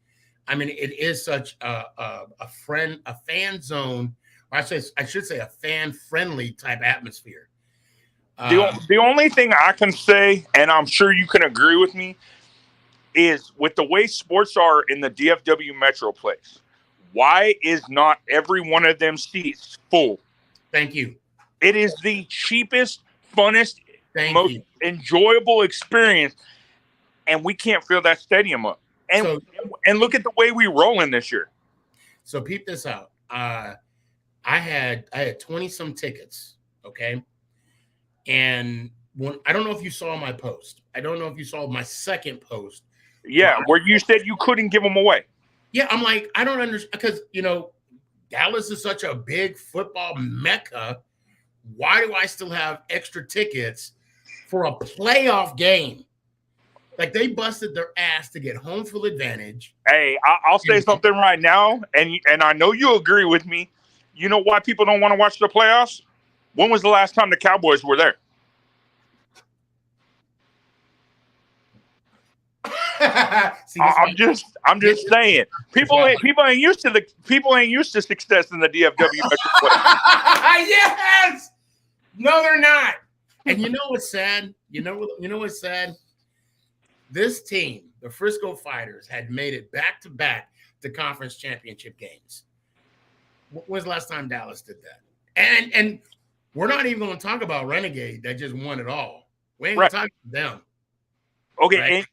I mean, it is such a fan zone. Or I should say a fan-friendly type atmosphere. The only thing I can say, and I'm sure you can agree with me, is with the way sports are in the DFW Metroplex, why is not every one of them seats full? Thank you. It is the cheapest, funnest, most enjoyable experience, and we can't fill that stadium up. And look at the way we rolling this year. So peep this out. I had 20 some tickets, okay? And I don't know if you saw my post. I don't know if you saw my second post. Yeah, where you said you couldn't give them away. Yeah, I'm like, I don't understand, because Dallas is such a big football mecca. Why do I still have extra tickets for a playoff game? Like, they busted their ass to get home field advantage. Hey, I'll say something right now, and I know you agree with me. You know why people don't want to watch the playoffs? When was the last time the Cowboys were there? See, I'm just saying. People ain't used to success in the DFW. Yes. No, they're not. And you know what's sad? You know what's sad? This team, the Frisco Fighters, had made it back to back to conference championship games. When was the last time Dallas did that? And we're not even going to talk about Renegade that just won it all. We ain't going to talk about them. Okay, right?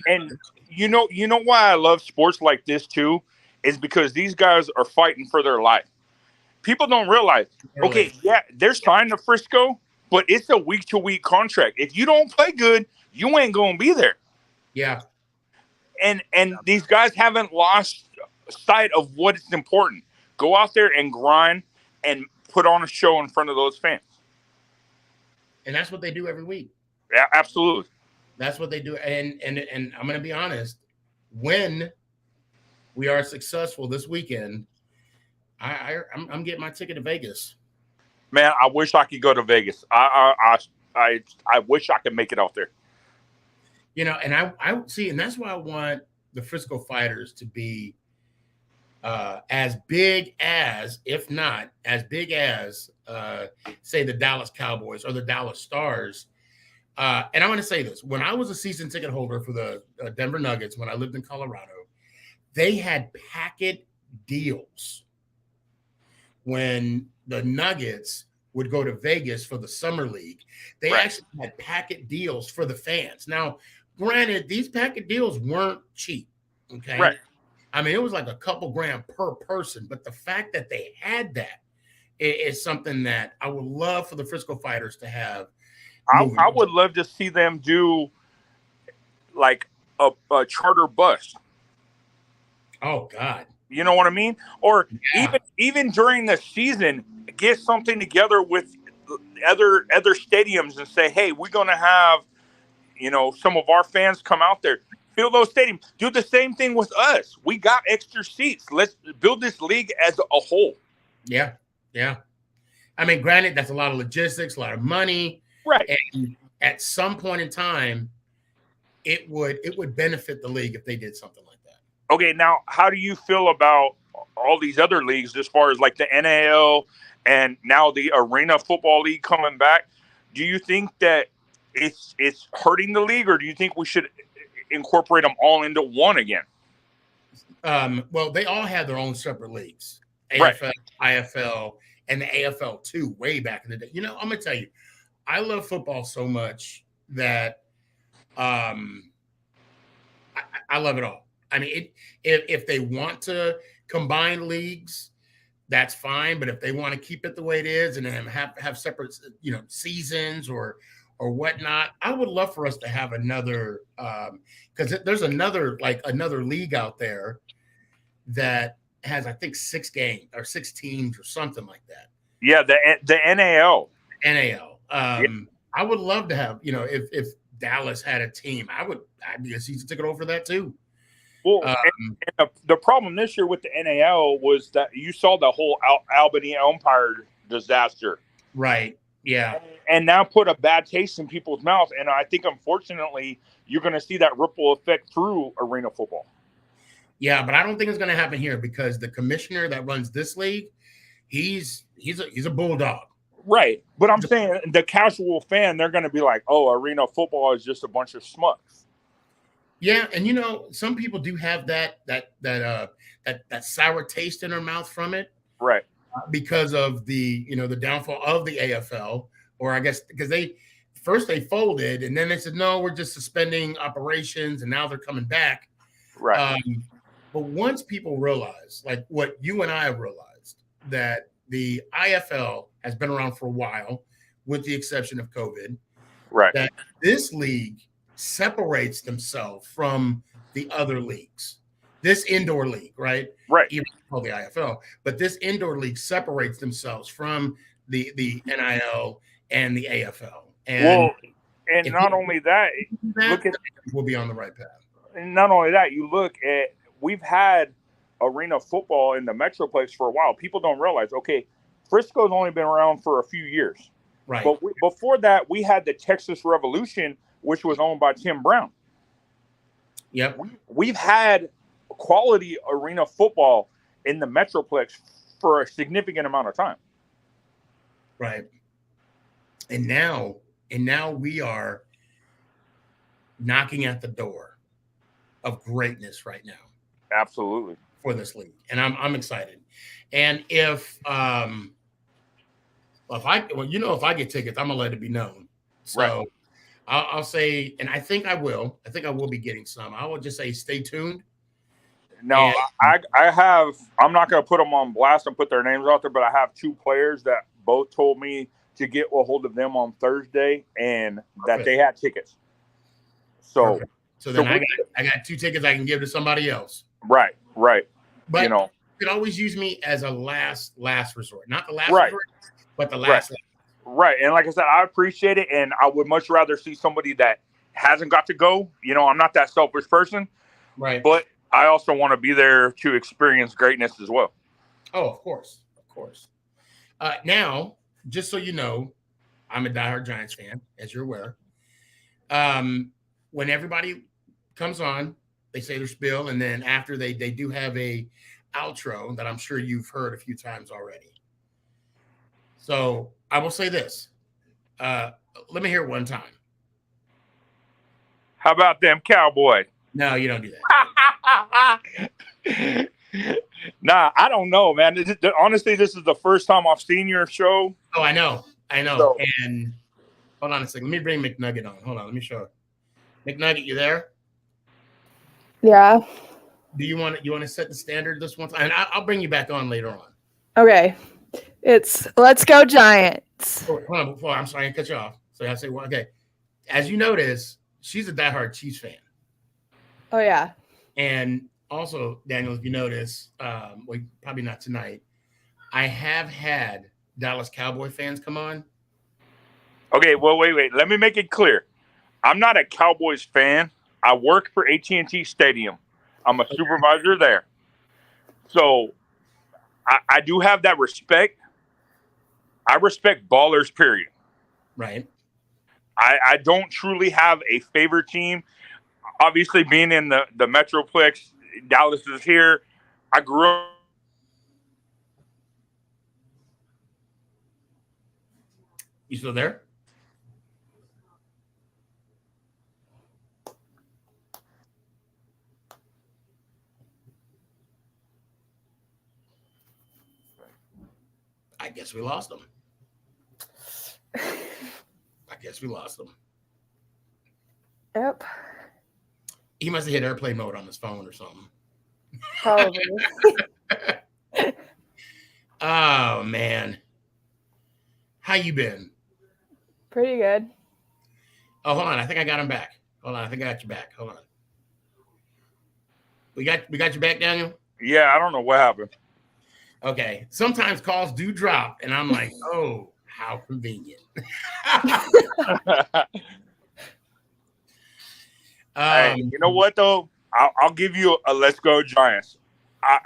and you know why I love sports like this too, is because these guys are fighting for their life. People don't realize, okay, yeah, they're signed to Frisco, but it's a week-to-week contract. If you don't play good, you ain't going to be there. Yeah. And these guys haven't lost sight of what is important. Go out there and grind and put on a show in front of those fans. And that's what they do every week. Yeah, absolutely. That's what they do. And I'm going to be honest, when we are successful this weekend, I'm getting my ticket to Vegas. Man, I wish I could go to Vegas. I wish I could make it out there. You know, and I see, and that's why I want the Frisco Fighters to be as big as, if not as big as, say the Dallas Cowboys or the Dallas Stars. And I want to say this: when I was a season ticket holder for the Denver Nuggets, when I lived in Colorado, they had packet deals when the Nuggets would go to Vegas for the summer league. They actually had packet deals for the fans. Now, granted, these packet deals weren't cheap. Okay. Right. I mean, it was like a couple grand per person, but the fact that they had that is something that I would love for the Frisco Fighters to have. I would love to see them do like a charter bus. Oh God. You know what I mean? Or even during the season, get something together with other stadiums and say, hey, we're going to have, you know, some of our fans come out there, fill those stadiums. Do the same thing with us. We got extra seats. Let's build this league as a whole. Yeah, yeah. I mean, granted, that's a lot of logistics, a lot of money. Right. And at some point in time, it would benefit the league if they did something like that. Okay, now how do you feel about all these other leagues as far as like the NAL and now the Arena Football League coming back? Do you think that it's hurting the league, or do you think we should incorporate them all into one again? Well, they all have their own separate leagues. AFL, IFL, and the AFL too, way back in the day. You know, I'm gonna tell you, I love football so much that I love it all. I mean, if they want to combine leagues, that's fine. But if they want to keep it the way it is and then have separate, you know, seasons or whatnot, I would love for us to have another, because there's another league out there that has, I think, 6 games or 6 teams or something like that. Yeah, the NAL. NAL. I would love to have, you know, if Dallas had a team, I'd be a season ticket over that too. Well, and the problem this year with the NAL was that you saw the whole Albany umpire disaster. Right. Yeah. And now put a bad taste in people's mouths. And I think, unfortunately, you're going to see that ripple effect through arena football. Yeah, but I don't think it's going to happen here because the commissioner that runs this league, he's a bulldog. Right. But I'm saying the casual fan, they're going to be like, oh, arena football is just a bunch of schmucks. Yeah, and you know, some people do have that sour taste in their mouth from it. Right. Because of the, you know, the downfall of the AFL, or I guess because they folded and then they said, no, we're just suspending operations and now they're coming back. Right. But once people realize, like what you and I have realized, that the IFL has been around for a while, with the exception of COVID, right, that this league separates themselves from the other leagues. This indoor league, right? Right. Even called the IFL, but this indoor league separates themselves from the NIL and the AFL. And not only that, look at, we'll be on the right path. And not only that, you look at, we've had arena football in the Metroplex for a while. People don't realize, okay, Frisco's only been around for a few years. Right. But before that, we had the Texas Revolution, which was owned by Tim Brown. Yep. We've had quality arena football in the Metroplex for a significant amount of time. Right. And now we are knocking at the door of greatness right now. Absolutely. For this league. And I'm excited. And if I get tickets, I'm gonna let it be known. So right. I'll say, and I think I will be getting some. I will just say stay tuned. No, I'm not going to put them on blast and put their names out there, but I have 2 players that both told me to get a hold of them on Thursday and that they had tickets. So, I got 2 tickets I can give to somebody else. Right. But you know. you can always use me as a last resort. Not the last Right. resort, but the last. Right. And like I said, I appreciate it. And I would much rather see somebody that hasn't got to go. You know, I'm not that selfish person. Right. But I also want to be there to experience greatness as well. Oh, of course. Of course. Now, just so you know, I'm a diehard Giants fan, as you're aware. When everybody comes on, they say their spiel, and then after they do have a outro that I'm sure you've heard a few times already. So I will say this. Let me hear it one time. How about them Cowboys? No, you don't do that. Nah, I don't know, man. Honestly, this is the first time I've seen your show. Oh, I know. So, and hold on a second. Let me bring McNugget on. Hold on. Let me show you. McNugget, you there? Yeah. Do you want to set the standard this one time? And I'll bring you back on later on. Okay. It's let's go Giants. Oh, hold on. Before I'm sorry, I cut you off. So I say, well, okay. As you notice, she's a diehard Chiefs fan. Oh yeah. And also, Daniel, if you notice, well, probably not tonight. I have had Dallas Cowboy fans come on. Okay, well, wait. Let me make it clear. I'm not a Cowboys fan. I work for AT&T Stadium. I'm a supervisor there. So I do have that respect. I respect ballers, period. Right. I don't truly have a favorite team. Obviously, being in the Metroplex, Dallas is here. I grew up. You still there? I guess we lost him. Yep. He must have hit airplane mode on his phone or something. Probably. Oh, man. How you been? Pretty good. Oh, hold on. I think I got him back. Hold on. I think I got you back. Hold on. We got you back, Daniel? Yeah, I don't know what happened. Okay. Sometimes calls do drop, and I'm like, oh, how convenient. Hey, you know what, though? I'll give you a let's go Giants.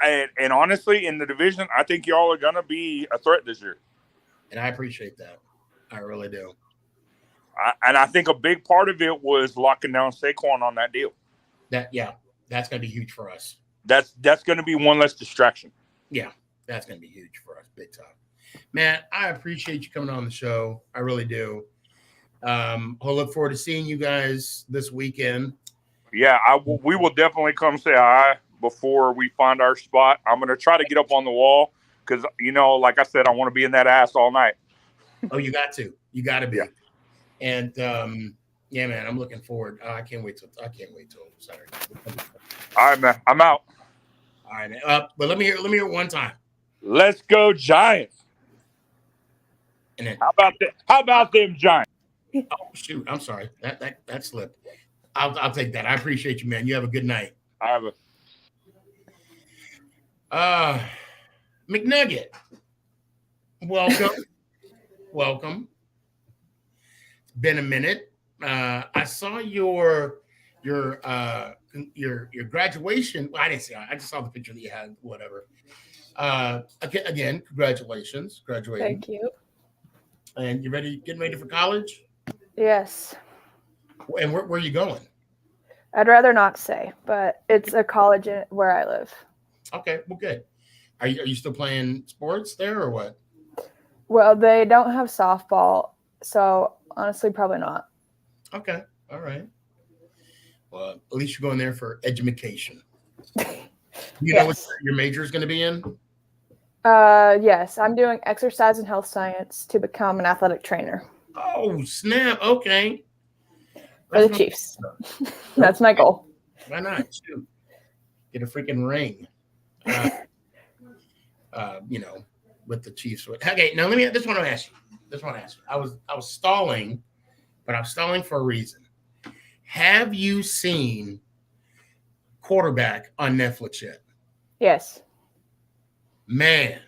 And honestly, in the division, I think y'all are going to be a threat this year. And I appreciate that. I really do. And I think a big part of it was locking down Saquon on that deal. That's going to be huge for us. That's going to be one less distraction. Yeah, that's going to be huge for us, big time. Man, I appreciate you coming on the show. I really do. I'll look forward to seeing you guys this weekend. Yeah, we will definitely come say hi before we find our spot. I'm going to try to get up on the wall because, like I said, I want to be in that ass all night. Oh, you got to. You got to be. Yeah. And, yeah, man, I'm looking forward. I can't wait till Saturday. All right, man. I'm out. All right, man. But let me hear it one time. Let's go Giants. And then how about them Giants? Oh shoot! I'm sorry. That slipped. I'll take that. I appreciate you, man. You have a good night. I have a. McNugget, welcome. It's been a minute. I saw your graduation. Well, I didn't see it. I just saw the picture that you had. Whatever. Again, congratulations, graduating. Thank you. And you getting ready for college? Yes. And where are you going? I'd rather not say, but it's a college where I live. Okay, well, good. Are you still playing sports there or what? Well, they don't have softball, so honestly, probably not. Okay, all right. Well, at least you're going there for education. You know what your major is going to be in? Yes, I'm doing exercise and health science to become an athletic trainer. Oh, snap. Okay. For the Chiefs. That's my goal. Why not? Shoot. Get a freaking ring. With the Chiefs. Okay, now this one I'll ask you. I was stalling, but I'm stalling for a reason. Have you seen Quarterback on Netflix yet? Yes. Man,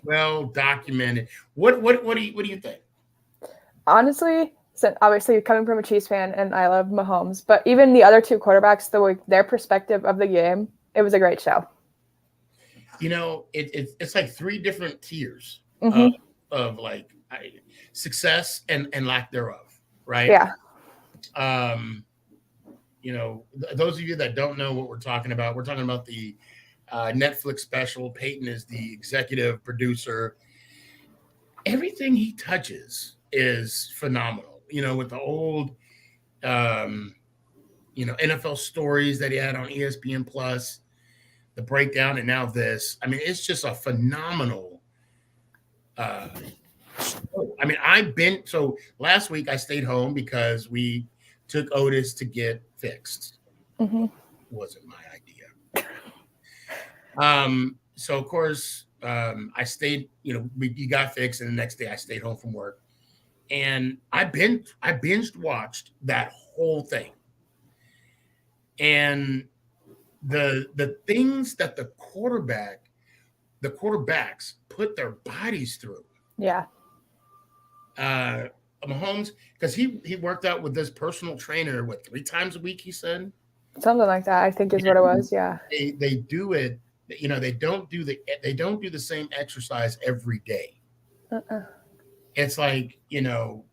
well documented. What do you think? Honestly, so obviously coming from a Chiefs fan, and I love Mahomes, but even the other two quarterbacks, their perspective of the game, it was a great show. You know, it's like three different tiers of like success and lack thereof, right? Yeah. You know, those of you that don't know what we're talking about the Netflix special. Peyton is the executive producer. Everything he touches is phenomenal. You know, with the old, you know, NFL stories that he had on ESPN Plus, the breakdown, and now this. I mean, it's just a phenomenal. I mean, so last week I stayed home because we took Otis to get fixed. Wasn't my idea. So of course, I stayed, you know, he got fixed, and the next day I stayed home from work, and I binged watched that whole thing. And the things that the quarterbacks put their bodies through. Yeah. Mahomes, because he worked out with this personal trainer, 3 times a week, he said? Something like that, I think is what it was. Yeah. They do it, you know, they don't do the same exercise every day. It's like, you know,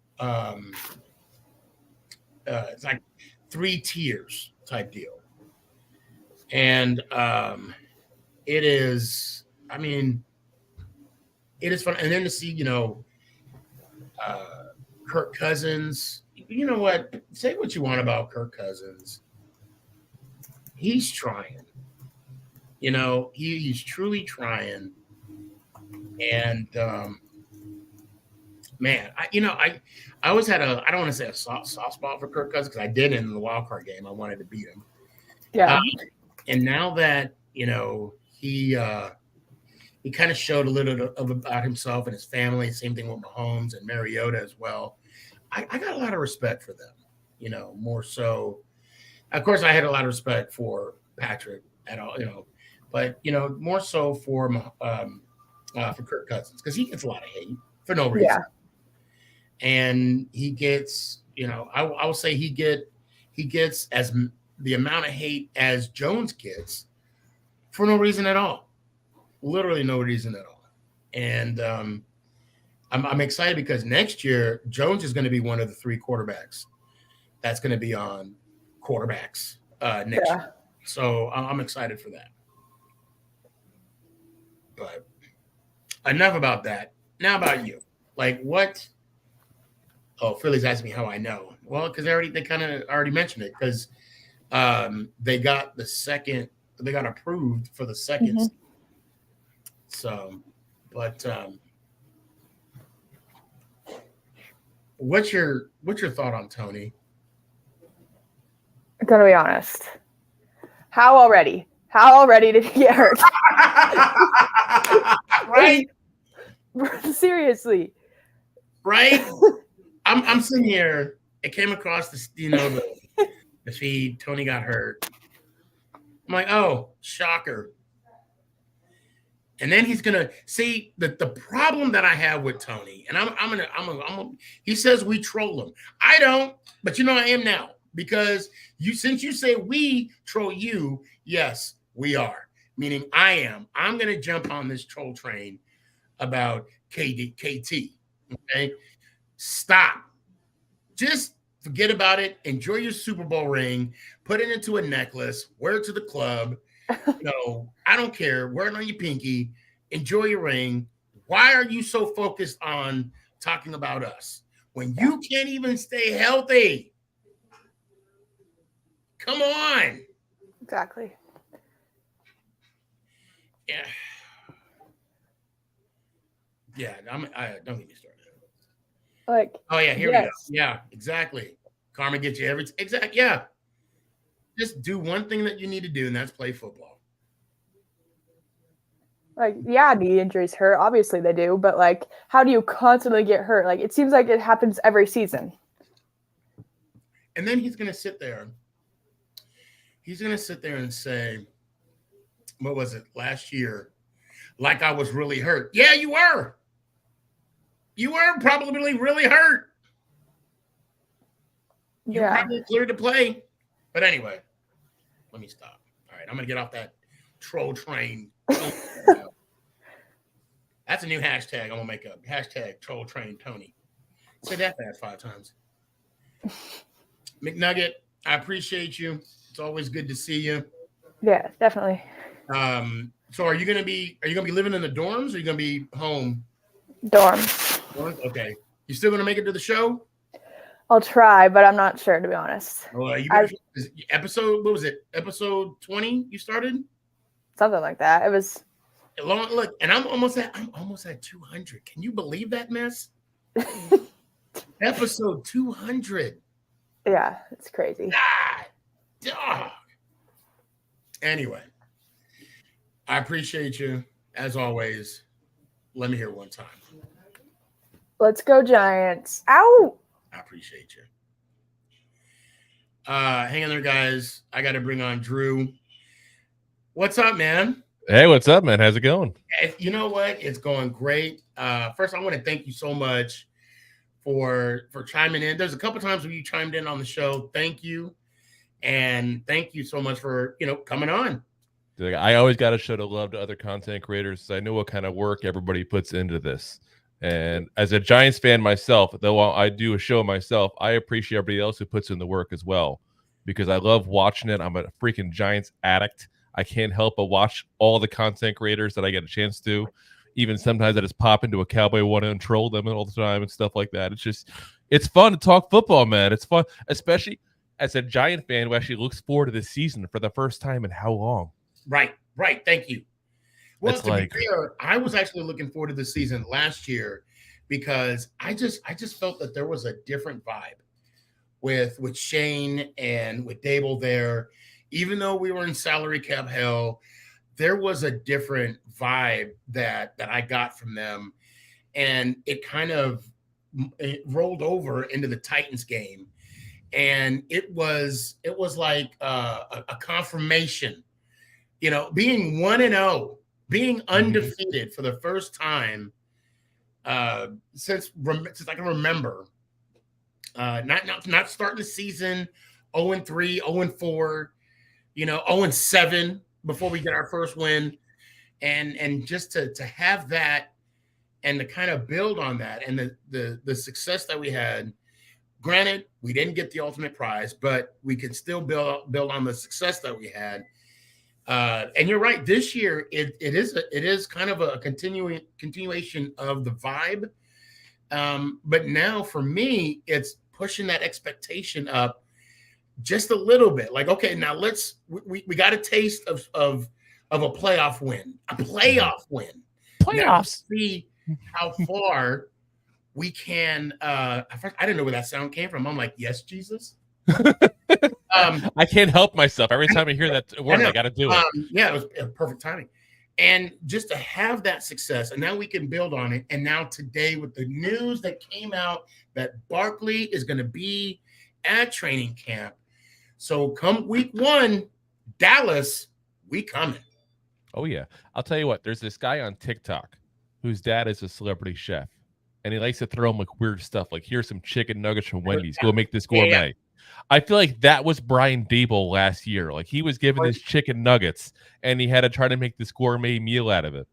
it's like 3 tiers type deal. And it is, I mean, it is fun. And then to see, you know, Kirk Cousins, you know what? Say what you want about Kirk Cousins. He's trying. You know, he's truly trying. And man, I always had I don't want to say a soft spot for Kirk Cousins, because I did in the wild card game. I wanted to beat him. Yeah. And now that, you know, he kind of showed a little about himself and his family. Same thing with Mahomes and Mariota as well. I got a lot of respect for them, you know, more so. Of course, I had a lot of respect for Patrick at all, you know, but, you know, more so for Kirk Cousins, because he gets a lot of hate for no reason. Yeah. And he gets, you know, I will say he gets as the amount of hate as Jones gets for no reason at all. Literally no reason at all. And I'm excited because next year Jones is going to be one of the 3 quarterbacks that's going to be on quarterbacks next year. So I'm excited for that. But enough about that. Now about you. Like what? Oh, Philly's asking me how I know. Well, because they kind of already mentioned it, because they got approved for the second. So, but what's your thought on Tony? I'm gonna be honest. How already did he get hurt? Right? Seriously. Right? I'm sitting here. It came across the feed. Tony got hurt. I'm like, oh, shocker. And then he's gonna see the problem that I have with Tony, and he says we troll him. I don't, but you know I am now, because since you say we troll you, yes, we are. Meaning I am. I'm gonna jump on this troll train about KT. Okay, stop. Just forget about it. Enjoy your Super Bowl ring. Put it into a necklace. Wear it to the club. No, I don't care. Wear it on your pinky. Enjoy your ring. Why are you so focused on talking about us when you can't even stay healthy? Come on. Exactly. Yeah. Yeah. Don't get me started. Like. Oh yeah, here we go. Yeah, exactly. Karma gets you exactly. Yeah. Just do one thing that you need to do, and that's play football. Like, yeah, knee injuries hurt. Obviously they do, but like, how do you constantly get hurt? Like, it seems like it happens every season. And then he's gonna sit there. He's gonna sit there and say, what was it last year? like I was really hurt. Yeah, you were. You were probably really hurt. You're probably cleared to play. But anyway, let me stop. All right, I'm going to get off that troll train. That's a new hashtag I'm going to make up. Hashtag troll train Tony. Say that fast 5 times. McNugget, I appreciate you. It's always good to see you. Yeah, definitely. So are you gonna be living in the dorms, or are you gonna be home? Dorms. Okay. You still gonna make it to the show? I'll try, but I'm not sure, to be honest. Episode, what was it? Episode 20 you started? Something like that. It was look, and I'm almost at 200. Can you believe that mess? Episode 200. Yeah, it's crazy. God, dog. Anyway, I appreciate you as always. Let me hear it one time. Let's go Giants. Ow! I appreciate you. Hang in there, guys. I got to bring on Drew. What's up, man? Hey, what's up, man? How's it going? You know what? It's going great. First, I want to thank you so much for chiming in. There's a couple times when you chimed in on the show. Thank you. And thank you so much for, coming on. I always got to show the love to other content creators. I know what kind of work everybody puts into this. And as a Giants fan myself, though I do a show myself, I appreciate everybody else who puts in the work as well, because I love watching it. I'm a freaking Giants addict. I can't help but watch all the content creators that I get a chance to. Even sometimes I just pop into a Cowboy one and troll them all the time and stuff like that. It's fun to talk football, man. It's fun, especially as a Giant fan who actually looks forward to this season for the first time in how long? Right. Thank you. Well, to be fair, I was actually looking forward to the season last year because I just felt that there was a different vibe with Shane and with Dable there. Even though we were in salary cap hell, there was a different vibe that I got from them, and it rolled over into the Titans game, and it was like a confirmation, being 1-0, being undefeated for the first time since I can remember. Not starting the season 0-3, 0-4, 0-7 before we get our first win, and just to have that and to kind of build on that and the success that we had. Granted, we didn't get the ultimate prize, but we can still build on the success that we had. And you're right. This year, it is kind of a continuation of the vibe. But now for me, it's pushing that expectation up just a little bit. Like, okay, now we got a taste of a playoff win, Playoffs. Now, see how far we can. I didn't know where that sound came from. I'm like, yes, Jesus. I can't help myself. Every time I hear that word, I got to do it. Yeah, it was perfect timing. And just to have that success, and now we can build on it. And now today, with the news that came out that Barkley is going to be at training camp. So come week 1, Dallas, we coming. Oh, yeah. I'll tell you what. There's this guy on TikTok whose dad is a celebrity chef. And he likes to throw him like weird stuff. Like, here's some chicken nuggets from Wendy's. Go make this gourmet. Yeah. I feel like that was Brian Dable last year. Like, he was given his chicken nuggets, and he had to try to make this gourmet meal out of it.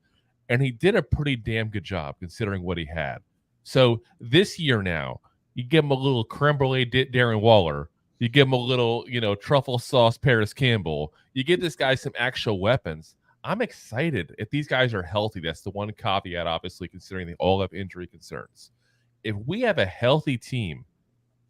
And he did a pretty damn good job considering what he had. So this year now, you give him a little creme brulee Darren Waller. You give him a little, truffle sauce Paris Campbell. You give this guy some actual weapons. I'm excited. If these guys are healthy, that's the one caveat, obviously, considering they all have injury concerns. If we have a healthy team,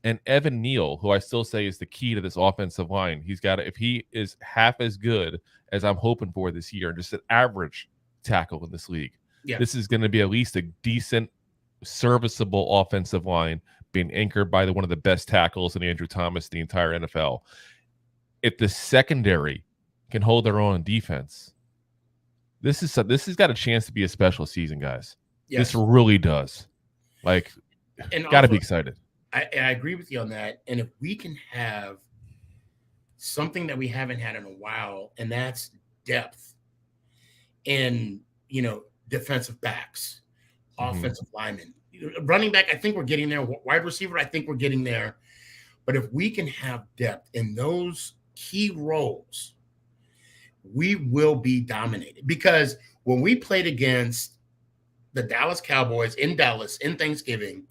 and Evan Neal, who I still say is the key to this offensive line, if he is half as good as I'm hoping for this year, and just an average tackle in this league, this is going to be at least a decent, serviceable offensive line being anchored by one of the best tackles in Andrew Thomas in the entire NFL. If the secondary can hold their own defense, this has got a chance to be a special season, guys. Yes. This really does. Like, got to be excited. I agree with you on that. And if we can have something that we haven't had in a while, and that's depth in defensive backs, offensive linemen, running back. I think we're getting there. Wide receiver, I think we're getting there. But if we can have depth in those key roles, we will be dominated. Because when we played against the Dallas Cowboys in Dallas in Thanksgiving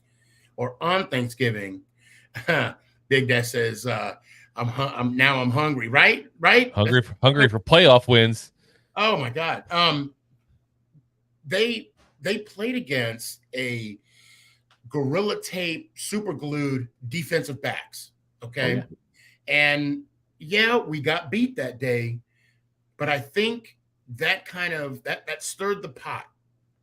or on Thanksgiving, Big Dad says, I'm hungry, right? Hungry for playoff wins. Oh my God. They played against a gorilla tape, super glued defensive backs. Okay. Oh, yeah. And yeah, we got beat that day, but I think that kind of that stirred the pot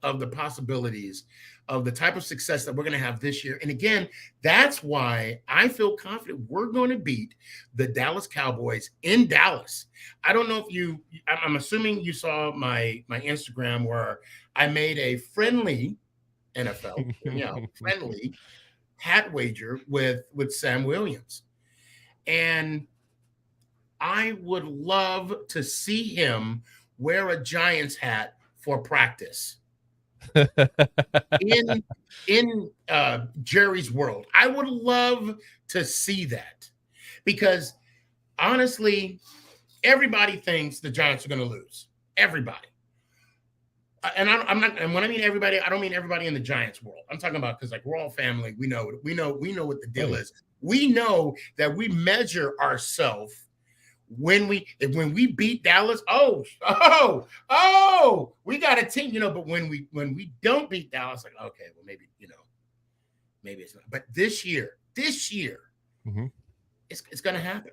of the possibilities of the type of success that we're going to have this year. And again, that's why I feel confident we're going to beat the Dallas Cowboys in Dallas. I don't know if I'm assuming you saw my Instagram where I made a friendly NFL, friendly hat wager with Sam Williams. And I would love to see him wear a Giants hat for practice in Jerry's world. I would love to see that because honestly, everybody thinks the Giants are going to lose. Everybody. And I'm not. And when I mean everybody, I don't mean everybody in the Giants world. I'm talking about because we're all family. We know what the deal is. We know that we measure ourselves when we beat Dallas. Oh, we got a team, But when we don't beat Dallas, okay, well maybe it's not. But this year, mm-hmm. it's going to happen.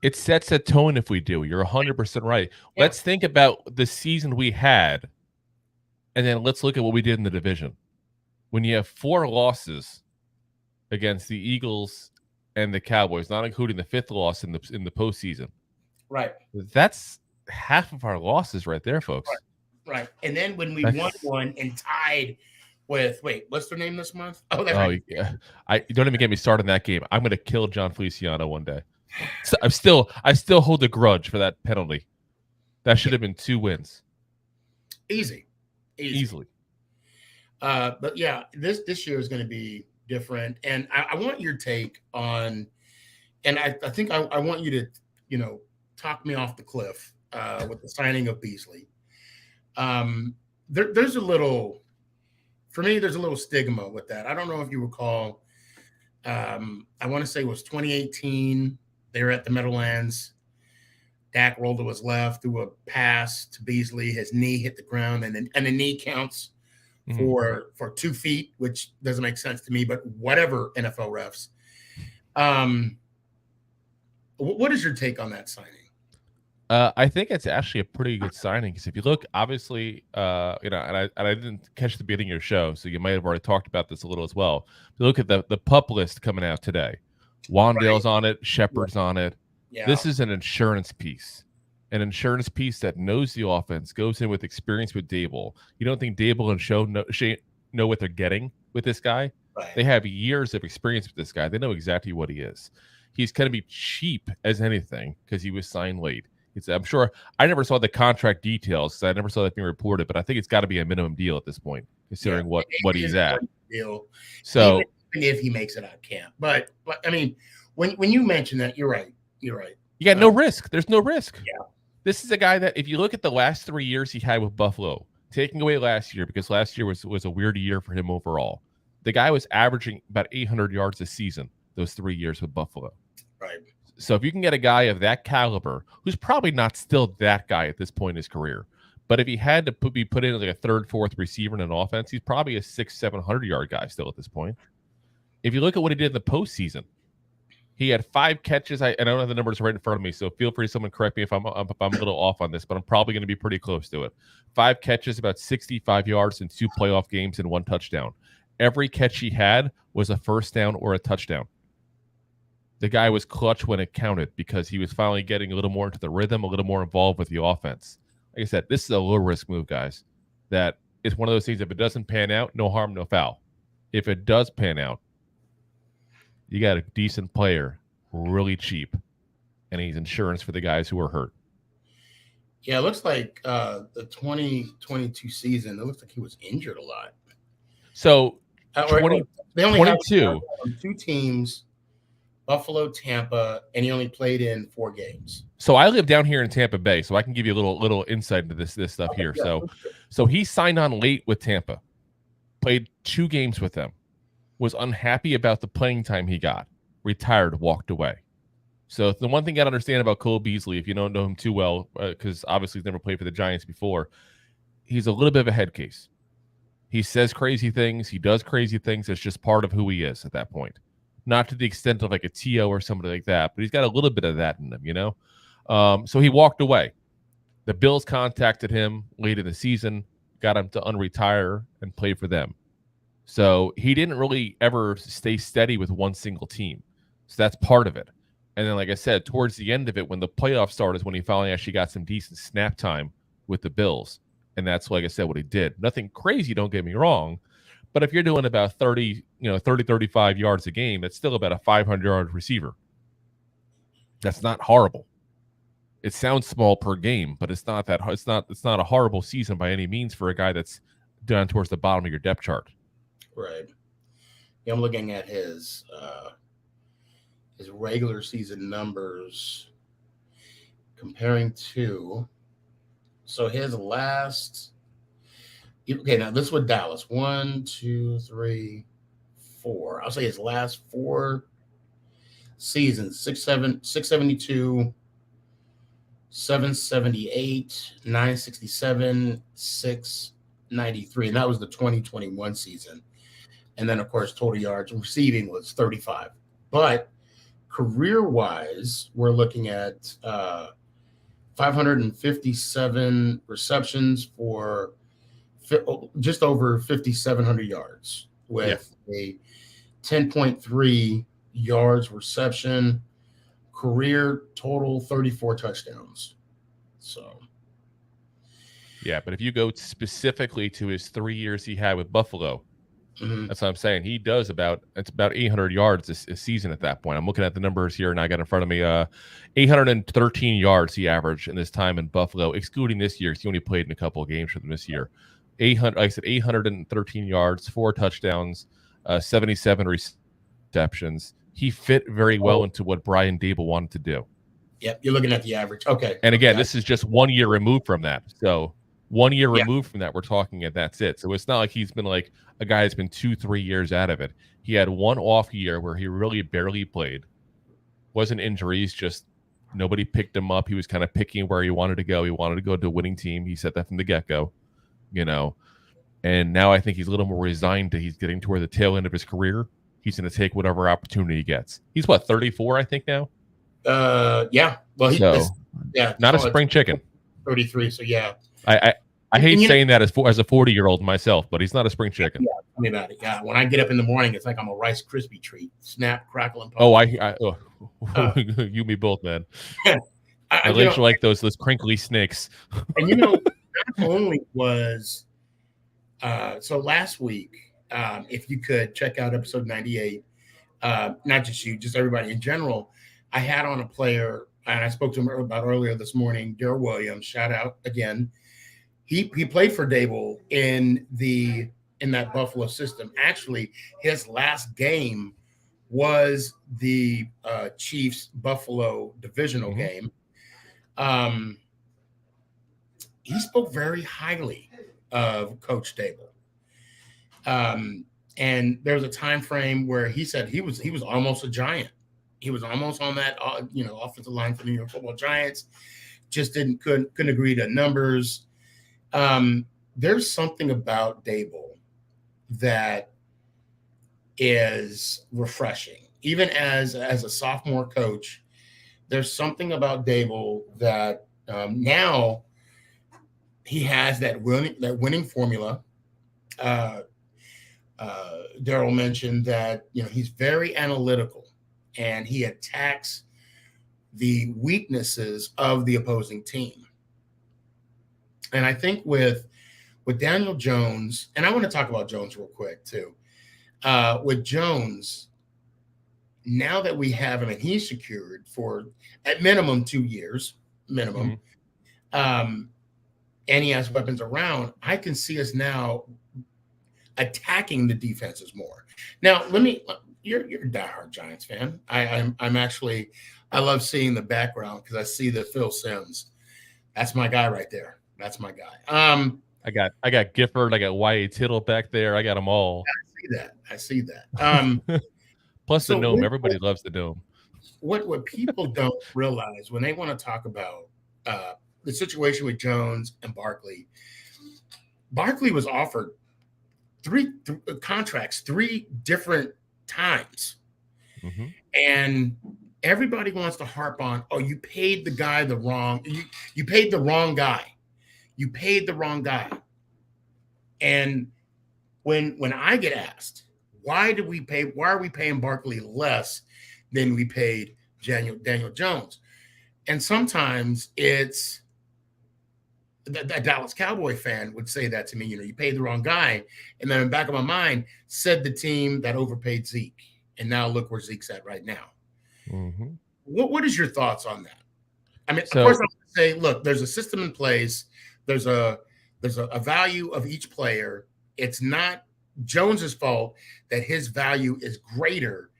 It sets a tone if we do. You're 100% right. Yeah. Let's think about the season we had, and then let's look at what we did in the division. When you have 4 losses against the Eagles and the Cowboys, not including the 5th loss in the postseason. Right. That's half of our losses right there, folks. Right. And then when we won one and tied with what's their name this month? Right. Yeah. Don't even get me started on that game. I'm going to kill John Feliciano one day. So I still hold a grudge for that penalty. That should have been 2 wins. Easily. But yeah, this year is going to be different, and I want your take on, and I think I want you to talk me off the cliff with the signing of Beasley. There's a little stigma with that. I don't know if you recall. I want to say it was 2018. They were at the Meadowlands. Dak rolled to his left, threw a pass to Beasley. His knee hit the ground, and the knee counts for 2 feet, which doesn't make sense to me, but whatever, NFL refs. What is your take on that signing? I think it's actually a pretty good signing because if you look, obviously, and I didn't catch the beginning of your show, so you might have already talked about this a little as well. If you look at the PUP list coming out today, Wandale's on it, Shepard's on it. Yeah. This is an insurance piece that knows the offense, goes in with experience with Dable. You don't think Dable and Shane know what they're getting with this guy? Right. They have years of experience with this guy. They know exactly what he is. He's going to be cheap as anything because he was signed late. I'm sure I never saw the contract details because I never saw that being reported, but I think it's got to be a minimum deal at this point, considering what he's at. Deal. So even if he makes it out of camp, but I mean, when you mention that, you're right. You got no risk. There's no risk. Yeah. This is a guy that if you look at the last 3 years he had with Buffalo, taking away last year because last year was a weird year for him overall. The guy was averaging about 800 yards a season those 3 years with Buffalo. Right. So if you can get a guy of that caliber, who's probably not still that guy at this point in his career, but if he had to be put in like a 3rd, 4th receiver in an offense, he's probably a 600-700 yard guy still at this point. If you look at what he did in the postseason, he had 5 catches. I don't have the numbers right in front of me, so feel free, someone correct me if I'm a little off on this, but I'm probably going to be pretty close to it. 5 catches, about 65 yards in 2 playoff games and 1 touchdown. Every catch he had was a first down or a touchdown. The guy was clutch when it counted because he was finally getting a little more into the rhythm, a little more involved with the offense. Like I said, this is a low-risk move, guys. That is one of those things, if it doesn't pan out, no harm, no foul. If it does pan out, you got a decent player, really cheap, and he's insurance for the guys who are hurt. Yeah, it looks like the 2022 season, it looks like he was injured a lot. So They only have 22. 2 teams, Buffalo, Tampa, and he only played in 4 games. So I live down here in Tampa Bay, so I can give you a little insight into this stuff here. Yeah. So he signed on late with Tampa, played 2 games with them, was unhappy about the playing time he got, retired, walked away. So the one thing you got to understand about Cole Beasley, if you don't know him too well, because obviously he's never played for the Giants before, he's a little bit of a head case. He says crazy things. He does crazy things. It's just part of who he is at that point. Not to the extent of like a T.O. or somebody like that, but he's got a little bit of that in him, you know? So he walked away. The Bills contacted him late in the season, got him to unretire and play for them. So he didn't really ever stay steady with one single team. So that's part of it. And then, like I said, towards the end of it, when the playoffs started, is when he finally actually got some decent snap time with the Bills. And that's, like I said, what he did. Nothing crazy, don't get me wrong. But if you're doing about 30, 35 yards a game, that's still about a 500-yard receiver. That's not horrible. It sounds small per game, but it's not that. It's not a horrible season by any means for a guy that's down towards the bottom of your depth chart. Right. Yeah, I'm looking at his regular season numbers comparing to. So his last. Okay, now this is with Dallas. 1, 2, 3, 4. I'll say his last 4 seasons: 672, 778, 967, 693, and that was the 2021 season. And then, of course, total yards receiving was 35. But career-wise, we're looking at 557 receptions for just over 5,700 yards with a 10.3 yards reception. Career total 34 touchdowns. So. Yeah, but if you go specifically to his 3 years he had with Buffalo, that's what I'm saying. He does about 800 yards this season at that point. I'm looking at the numbers here, and I got in front of me 813 yards he averaged in this time in Buffalo, excluding this year because he only played in a couple of games for them this year. 813 yards, 4 touchdowns, 77 receptions. He fit very well into what Brian Dable wanted to do. Yep, you're looking at the average. Okay. And again, this is just 1 year removed from that. So 1 year removed from that, we're talking, and that's it. So it's not like he's been like a guy that's been 2-3 years out of it. He had one off year where he really barely played. Wasn't injuries, just nobody picked him up. He was kind of picking where he wanted to go. He wanted to go to a winning team. He said that from the get-go, And now I think he's a little more resigned to he's getting toward the tail end of his career. He's going to take whatever opportunity he gets. He's 34, I think now. Yeah. Well, not a spring chicken. 33. So yeah. I hate saying that as a 40-year-old myself, but he's not a spring chicken. Yeah, tell me about it. Yeah, when I get up in the morning, it's like I'm a Rice Krispie treat. Snap, crackle, and pop. You, me both, man. I like those crinkly snakes. And not only was so last week, if you could check out episode 98, not just you, just everybody in general, I had on a player, and I spoke to him about earlier this morning, Darrell Williams. Shout out again. He played for Dable in that Buffalo system. Actually, his last game was the Chiefs Buffalo divisional game. He spoke very highly of Coach Dable. And there was a time frame where he said he was almost a Giant. He was almost on that offensive line for the New York Football Giants. Just couldn't agree to numbers. There's something about Dable that is refreshing. Even as a sophomore coach, there's something about Dable that now he has that winning formula. Darrell mentioned that he's very analytical and he attacks the weaknesses of the opposing team. And I think with Daniel Jones, and I want to talk about Jones real quick too. With Jones, now that we have him and he's secured for at minimum 2 years, and he has weapons around, I can see us now attacking the defenses more. Now, you're a diehard Giants fan. I'm actually, I love seeing the background because I see the Phil Simms. That's my guy right there. That's my guy. I got Gifford. I got Y.A. Tittle back there. I got them all. I see that. Plus So the Gnome. Everybody loves the Gnome. What people don't realize when they want to talk about the situation with Jones and Barkley was offered three contracts 3 different times. Mm-hmm. And everybody wants to harp on, oh, you paid the guy the wrong, you paid the wrong guy. You paid the wrong guy. And when I get asked, why are we paying Barkley less than we paid Daniel Jones? And sometimes it's that Dallas Cowboy fan would say that to me, you paid the wrong guy. And then in the back of my mind said the team that overpaid Zeke. And now look where Zeke's at right now. Mm-hmm. What is your thoughts on that? I mean, of course, I'm going to say, look, there's a system in place. There's a value of each player. It's not Jones's fault that his value is greater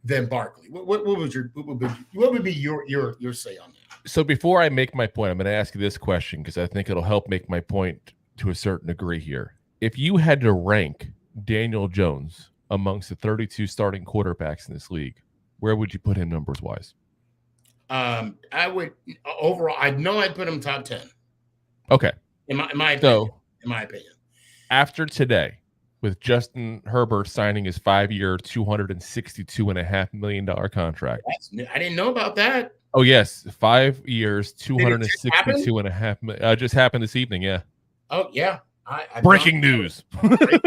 than Barkley. What would be your say on that? So before I make my point, I'm going to ask you this question because I think it'll help make my point to a certain degree here. If you had to rank Daniel Jones amongst the 32 starting quarterbacks in this league, where would you put him numbers wise? I would overall. I know I'd put him top 10. Okay. In my opinion. After today, with Justin Herbert signing his 5-year, $262.5 million contract. I didn't know about that. Oh yes, 5 years, $262.5 million. Just happened this evening. Yeah. Oh yeah. Breaking news. Okay.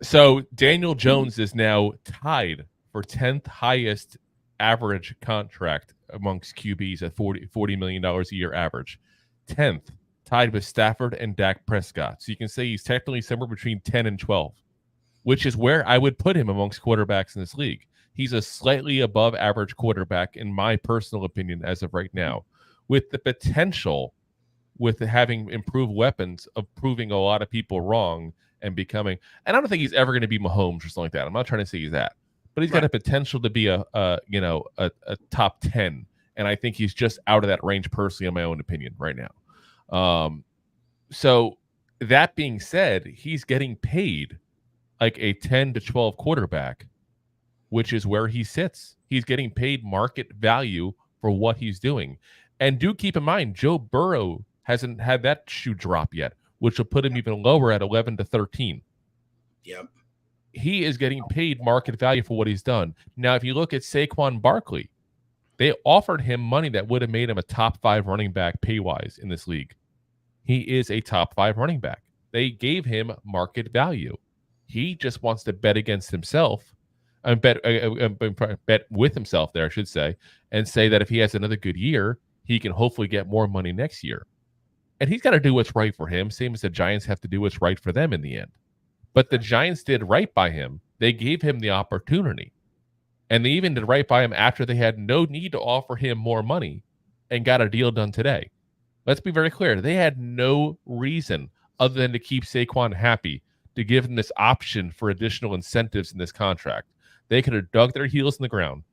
So Daniel Jones is now tied for 10th highest average contract amongst QBs at $40 million a year average. 10th, tied with Stafford and Dak Prescott. So you can say he's technically somewhere between 10 and 12, which is where I would put him amongst quarterbacks in this league. He's a slightly above average quarterback, in my personal opinion, as of right now, with the potential, with having improved weapons, of proving a lot of people wrong and becoming. And I don't think he's ever going to be Mahomes or something like that. I'm not trying to say he's that, but he's got a potential to be a top 10. And I think he's just out of that range personally, in my own opinion, right now. So that being said, he's getting paid like a 10 to 12 quarterback, which is where he sits. He's getting paid market value for what he's doing. And do keep in mind, Joe Burrow hasn't had that shoe drop yet, which will put him even lower at 11 to 13. Yep. He is getting paid market value for what he's done. Now, if you look at Saquon Barkley, they offered him money that would have made him a top 5 running back pay-wise in this league. He is a top 5 running back. They gave him market value. He just wants to bet against himself, and bet with himself there, I should say, and say that if he has another good year, he can hopefully get more money next year. And he's got to do what's right for him, same as the Giants have to do what's right for them in the end. But the Giants did right by him. They gave him the opportunity. And they even did right by him after they had no need to offer him more money and got a deal done today. Let's be very clear. They had no reason other than to keep Saquon happy to give him this option for additional incentives in this contract. They could have dug their heels in the ground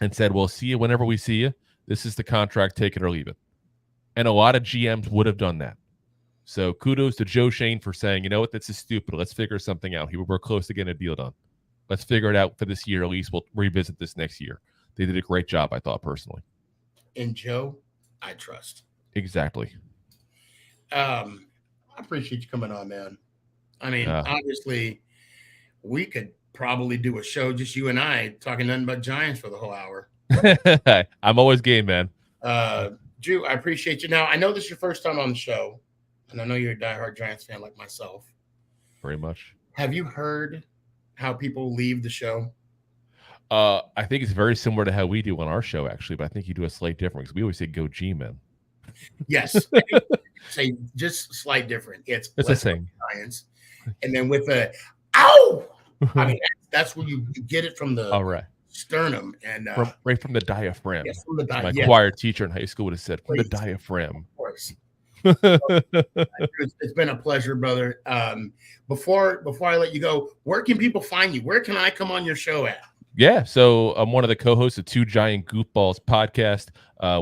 and said, we'll see you whenever we see you. This is the contract, take it or leave it. And a lot of GMs would have done that. So kudos to Joe Shane for saying, you know what, this is stupid. Let's figure something out. We're close to getting a deal done. Let's figure it out for this year. At least we'll revisit this next year. They did a great job, I thought, personally. And Joe, I trust. Exactly. I appreciate you coming on, man. I mean, obviously, we could probably do a show, just you and I, talking nothing but Giants for the whole hour. I'm always game, man. Drew, I appreciate you. Now, I know this is your first time on the show, and I know you're a diehard Giants fan like myself. Very much. Have you heard how people leave the show? I think it's very similar to how we do on our show, actually, but I think you do a slight difference. We always say go G-men. Yes. Say just slight different. It's the same. Giants. And then with the ow! I mean, that's where you get it from the sternum, and right from the diaphragm. yes, from the My choir teacher in high school would have said, from the Please. diaphragm. Of course. It's been a pleasure, brother. Before I let you go, where can people find you? Where can I come on your show at? Yeah, so I'm one of the co-hosts of Two Giant Goofballs podcast.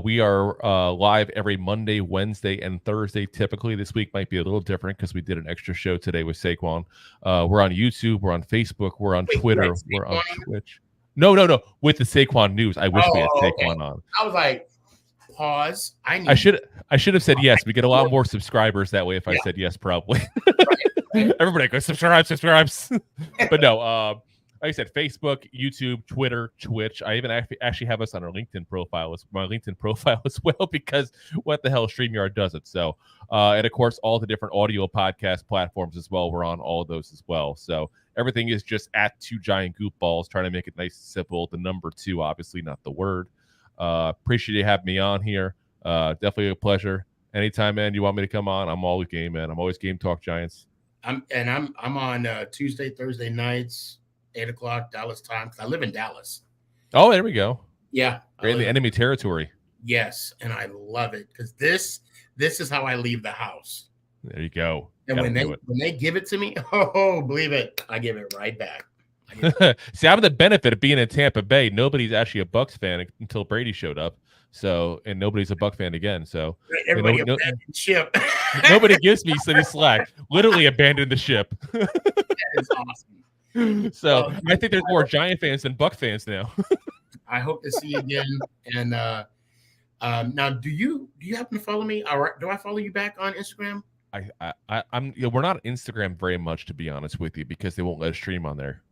We are live every Monday, Wednesday, and Thursday. Typically, this week might be a little different because we did an extra show today with Saquon. We're on YouTube, we're on Facebook, we're on Twitter, we're on Twitch. No, with the Saquon news. I wish we had Saquon on. I was like, pause. I should have said yes. We get a lot more subscribers that way if I said yes, probably. Everybody goes subscribes. But no, like I said, Facebook, YouTube, Twitter, Twitch. I even actually have us on our LinkedIn profile, my LinkedIn profile as well, because what the hell, StreamYard does it. So, and of course, all the different audio podcast platforms as well. We're on all of those as well. So everything is just at Two Giant Goofballs, trying to make it nice and simple. The number 2, obviously, not the word. Appreciate you having me on here. Definitely a pleasure. Anytime, man, you want me to come on, I'm always game, man. I'm always game talk Giants. I'm on Tuesday, Thursday nights, 8:00 Dallas time, because I live in Dallas. Oh, there we go. Yeah. Right in the enemy territory. Yes, and I love it because this is how I leave the house. There you go. And when they give it to me, believe it, I give it right back. See, I have the benefit of being in Tampa Bay. Nobody's actually a Bucs fan until Brady showed up. So, and nobody's a Buck fan again. So everybody abandoned ship. Nobody gives me any slack. Literally abandoned the ship. That is awesome. So I think there's more Giant fans than Buck fans now. I hope to see you again. And now, do you happen to follow me? Or do I follow you back on Instagram? I'm we're not on Instagram very much, to be honest with you, because they won't let us stream on there.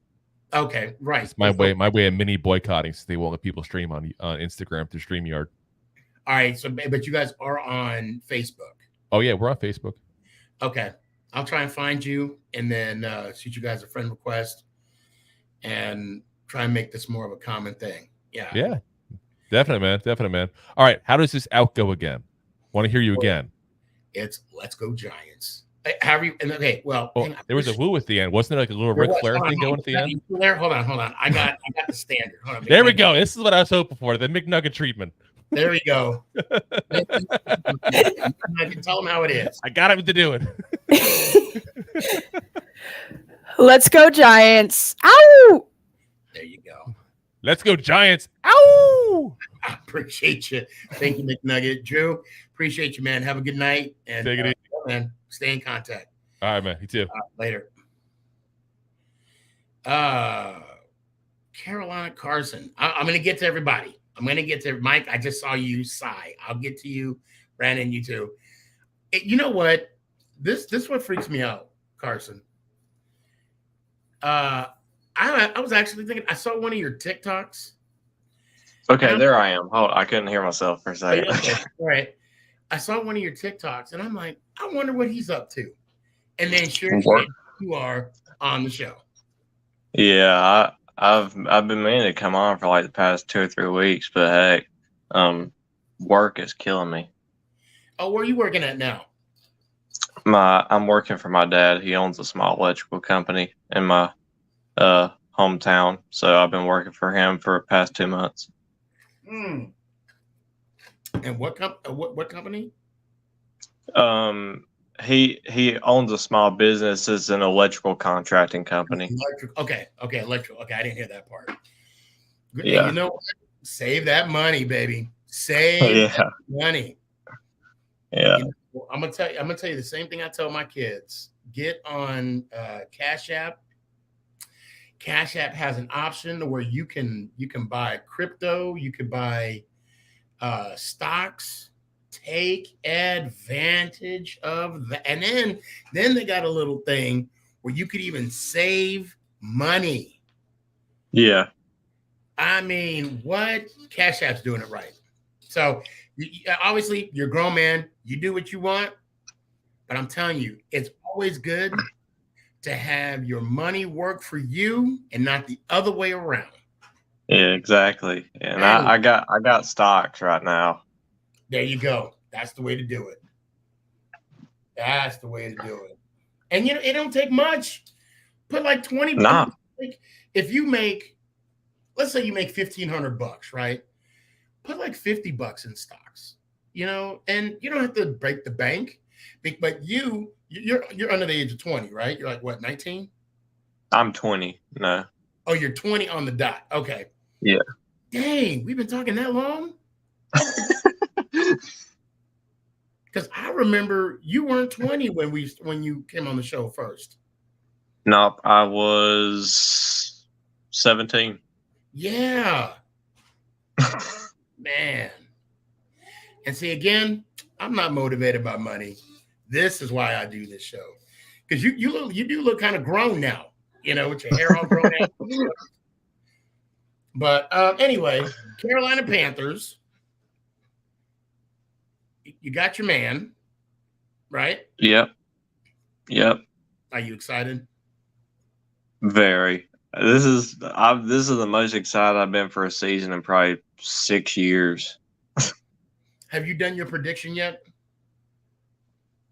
Okay, right. It's my way of mini boycotting, so they won't let people stream on Instagram through StreamYard. All right, so but you guys are on Facebook. Oh yeah, we're on Facebook. Okay, I'll try and find you, and then shoot you guys a friend request, and try and make this more of a common thing. Yeah, definitely, man. All right, how does this out go again? Want to hear you again? It's "Let's Go Giants." Harry, and okay, well, there was a woo at the end, wasn't there? Like a little Ric Flair thing going at the end. There, hold on. I got the standard. Hold on, there we go. This is what I was hoping for. The McNugget treatment. There we go. I can tell them how it is. I got him to do it. Let's go Giants! Ow! There you go. Let's go Giants! Ow! I appreciate you. Thank you, McNugget. Drew, appreciate you, man. Have a good night. And take it easy, man. Stay in contact. All right, man. You too. Later. Carolina Carson. I'm going to get to everybody. I'm going to get to Mike. I just saw you sigh. I'll get to you. Brandon, you too. You know what? This what freaks me out, Carson. I was actually thinking, I saw one of your TikToks. Okay, there I am. Hold on, I couldn't hear myself for a second. Okay. All right. I saw one of your TikToks, and I'm like, I wonder what he's up to. And then sure you are on the show. Yeah, I've been meaning to come on for like the past 2 or 3 weeks, but heck, work is killing me. Oh, where are you working at now? I'm working for my dad. He owns a small electrical company in my hometown, so I've been working for him for the past 2 months. And what company? He owns a small business. It's an electrical contracting company. Electrical. Okay, I didn't hear that part. Good. Yeah. You know what? Save that money, baby. Save that money. Yeah. You know, I'm gonna tell you the same thing I tell my kids. Get on Cash App. Cash App has an option where you can buy crypto, you can buy stocks. Take advantage of that. And then they got a little thing where you could even save money. Yeah. I mean, what? Cash App's doing it right. So obviously you're a grown man, you do what you want, but I'm telling you, it's always good to have your money work for you and not the other way around. Yeah, exactly. And I got stocks right now. There you go. That's the way to do it. That's the way to do it. And it don't take much. Put like 20 bucks. If you make let's say you make $1,500, right? Put like $50 in stocks, and you don't have to break the bank, but you're under the age of 20, right? You're like what, 19? I'm 20. No. Oh, you're 20 on the dot. Okay. Yeah. Dang, we've been talking that long? Because I remember you weren't 20 when you came on the show first. Nope, I was 17. Yeah. Man. And see, again, I'm not motivated by money. This is why I do this show. Because you do look kind of grown now, with your hair all grown out. But anyway, Carolina Panthers. You got your man, right? Yep. Are you excited? Very. This is the most excited I've been for a season in probably 6 years. Have you done your prediction yet?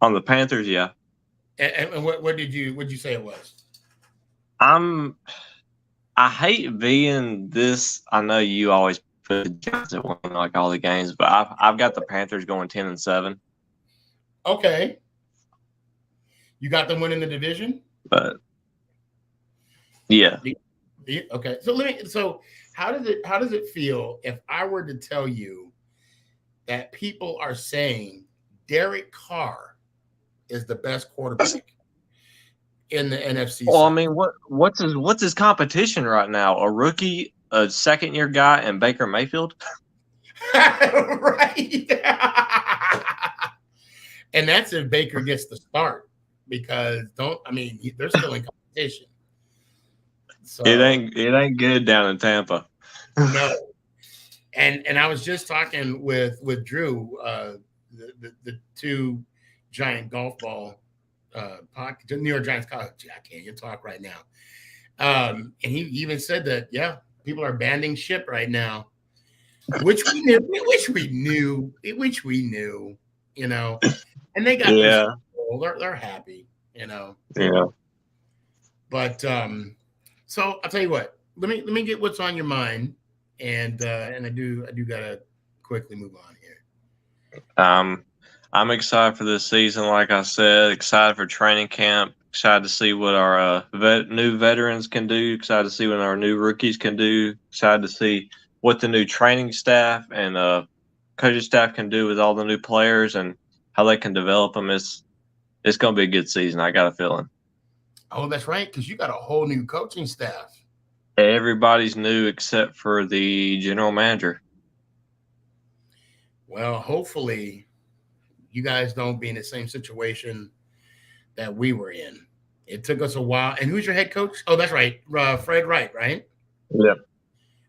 On the Panthers, yeah. And what did you say it was? I hate being this. I know you always put the Giants at winning like all the games, but I've got the Panthers going 10-7. Okay. You got them winning the division? But yeah. Okay. So how does it feel if I were to tell you that people are saying Derek Carr is the best quarterback in the NFC? Well, I mean, what's his competition right now? A rookie, a second-year guy, and Baker Mayfield? Right. And that's if Baker gets the start, because they're still in competition. So It ain't good down in Tampa. no. And I was just talking with Drew, the two giant golf ball New York Giants college. I can't even talk right now. And he even said that, yeah, people are banding ship right now, which we knew, and they got Yeah. they're happy, Yeah. But so I'll tell you what, let me get what's on your mind, and I do gotta quickly move on here. I'm excited for this season. Like I said, excited for training camp. Excited to see what our new veterans can do. Excited to see what our new rookies can do. Excited to see what the new training staff and coaching staff can do with all the new players and how they can develop them. It's going to be a good season. I got a feeling. Oh, that's right, because you got a whole new coaching staff. Everybody's new except for the general manager. Well, hopefully you guys don't be in the same situation that we were in. It took us a while. And who's your head coach? Oh, that's right. Fred Wright, right? Yeah.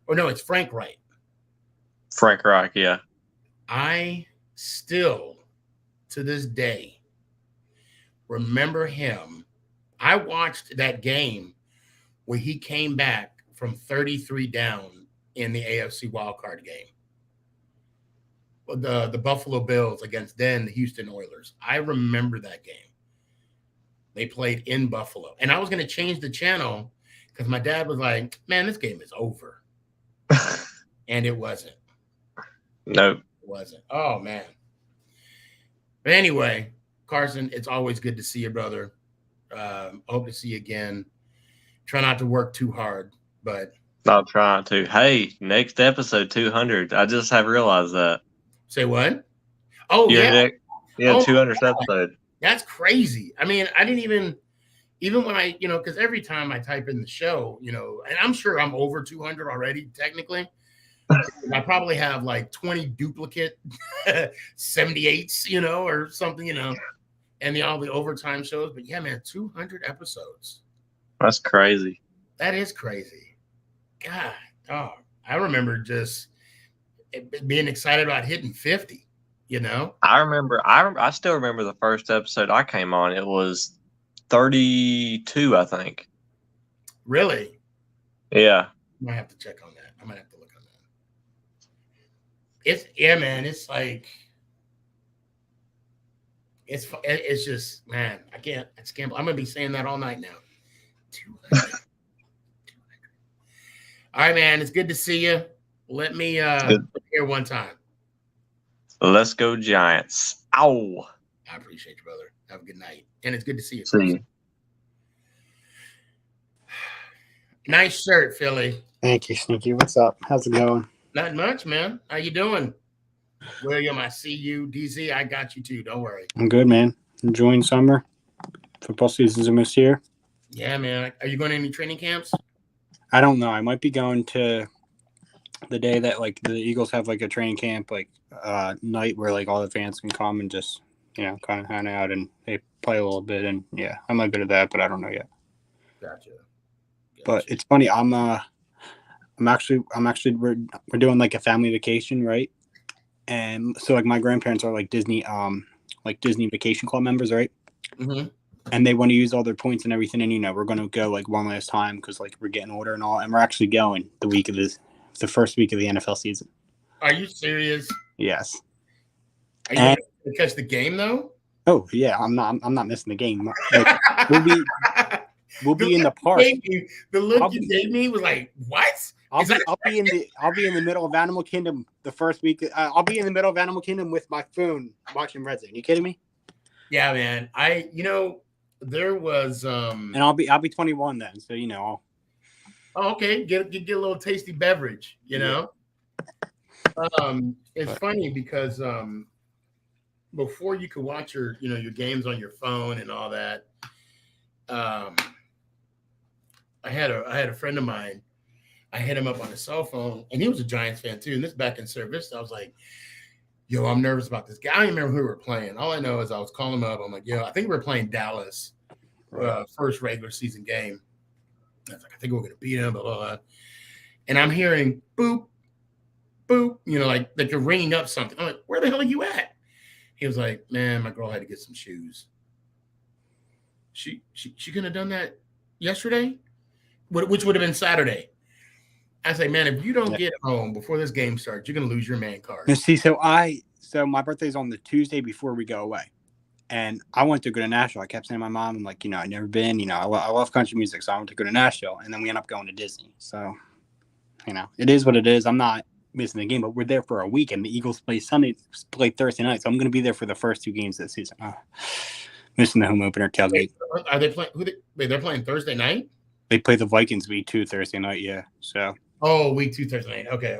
Or no, it's Frank Wright. Frank Reich, yeah. I still, to this day, remember him. I watched that game where he came back from 33 down in the AFC wildcard game. The Buffalo Bills against then the Houston Oilers. I remember that game. They played in Buffalo. And I was going to change the channel because my dad was like, man, this game is over. And it wasn't. Nope. It wasn't. Oh, man. But anyway, Carson, it's always good to see you, brother. Hope to see you again. Try not to work too hard, but Not trying to. Hey, next episode 200. I just have realized that. Say what? Oh, Yeah, 200th God. episode. That's crazy. I mean, I didn't even when I, because every time I type in the show, and I'm sure I'm over 200 already, technically. I probably have like 20 duplicate 78s, or something, and all the overtime shows. But yeah, man, 200 episodes. That's crazy. That is crazy. God, I remember just being excited about hitting 50, I still remember the first episode I came on. It was 32, I think. Really? Yeah. I might have to check on that. I might have to look on that. Man. It's like it's just, man. I can't. I'm gonna be saying that all night now. 200. All right, man. It's good to see you. Let me here one time. Let's go Giants. Ow. I appreciate you, brother. Have a good night. And it's good to see you. See you. Nice shirt, Philly. Thank you, Sneaky. What's up? How's it going? Not much, man. How you doing? William, I see you. DZ, I got you too. Don't worry. I'm good, man. Enjoying summer. Football season's almost here. Yeah, man. Are you going to any training camps? I don't know. I might be going to the day that like the Eagles have like a training camp like night where like all the fans can come and just kind of hang out and they play a little bit, and yeah, I might go to that, but I don't know yet. Gotcha. But it's funny. We're doing like a family vacation, right? And so like my grandparents are like Disney Vacation Club members, right? Mm-hmm. And they want to use all their points and everything, and we're gonna go like one last time because like we're getting older and all, and we're actually going the first week of the NFL season. Are you serious? Yes. Are you going to catch the game though? Oh yeah, I'm not missing the game. Like, we'll be in the park. The look you gave me was like, what? I'll be in the middle of Animal Kingdom the first week. I'll be in the middle of Animal Kingdom with my phone watching Red Zone. You kidding me? Yeah, man. There was and I'll be 21 then, so Oh, okay. Get a little tasty beverage, It's funny because before you could watch your games on your phone and all that, I had a friend of mine. I hit him up on his cell phone, and he was a Giants fan too. And this back in service, I was like, "Yo, I'm nervous about this guy." I don't even remember who we were playing. All I know is I was calling him up. I'm like, "Yo, I think we were playing Dallas, first regular season game." I was like, "I think we're going to beat him." Blah, blah, blah. And I'm hearing boop, boop. Like they're ringing up something. I'm like, "Where the hell are you at?" He was like, "Man, my girl had to get some shoes." She couldn't have done that yesterday, which would have been Saturday. I say, man, if you don't get home before this game starts, you're gonna lose your man card. And see, so my birthday's on the Tuesday before we go away, and I wanted to go to Nashville. I kept saying to my mom, I'm like, I've never been. I love country music, so I want to go to Nashville, and then we end up going to Disney. So, it is what it is. I'm not missing the game, but we're there for a week, and the Eagles play Thursday night, so I'm gonna be there for the first two games this season. Missing the home opener tailgate. Are they playing? They're playing Thursday night? They play the Vikings week 2 Thursday night. Yeah. So. Oh, week 2 Thursday night. Okay.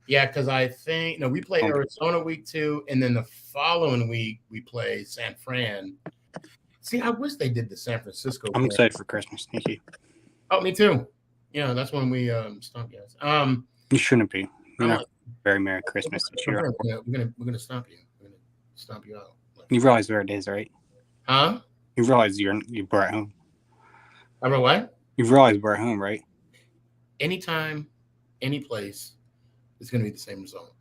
Yeah, because I think we play Arizona week 2, and then the following week we play San Fran. See, I wish they did the San Francisco. I'm excited for Christmas, Sneaky. Oh, me too. Yeah, that's when we stomp you guys. You shouldn't be. Very Merry Christmas this year. We're gonna stomp you. We're gonna stomp you out. You realize where it is, right? Huh? You realize we're at home. I mean, what? You realize we're at home, right? Anytime, any place, it's going to be the same result.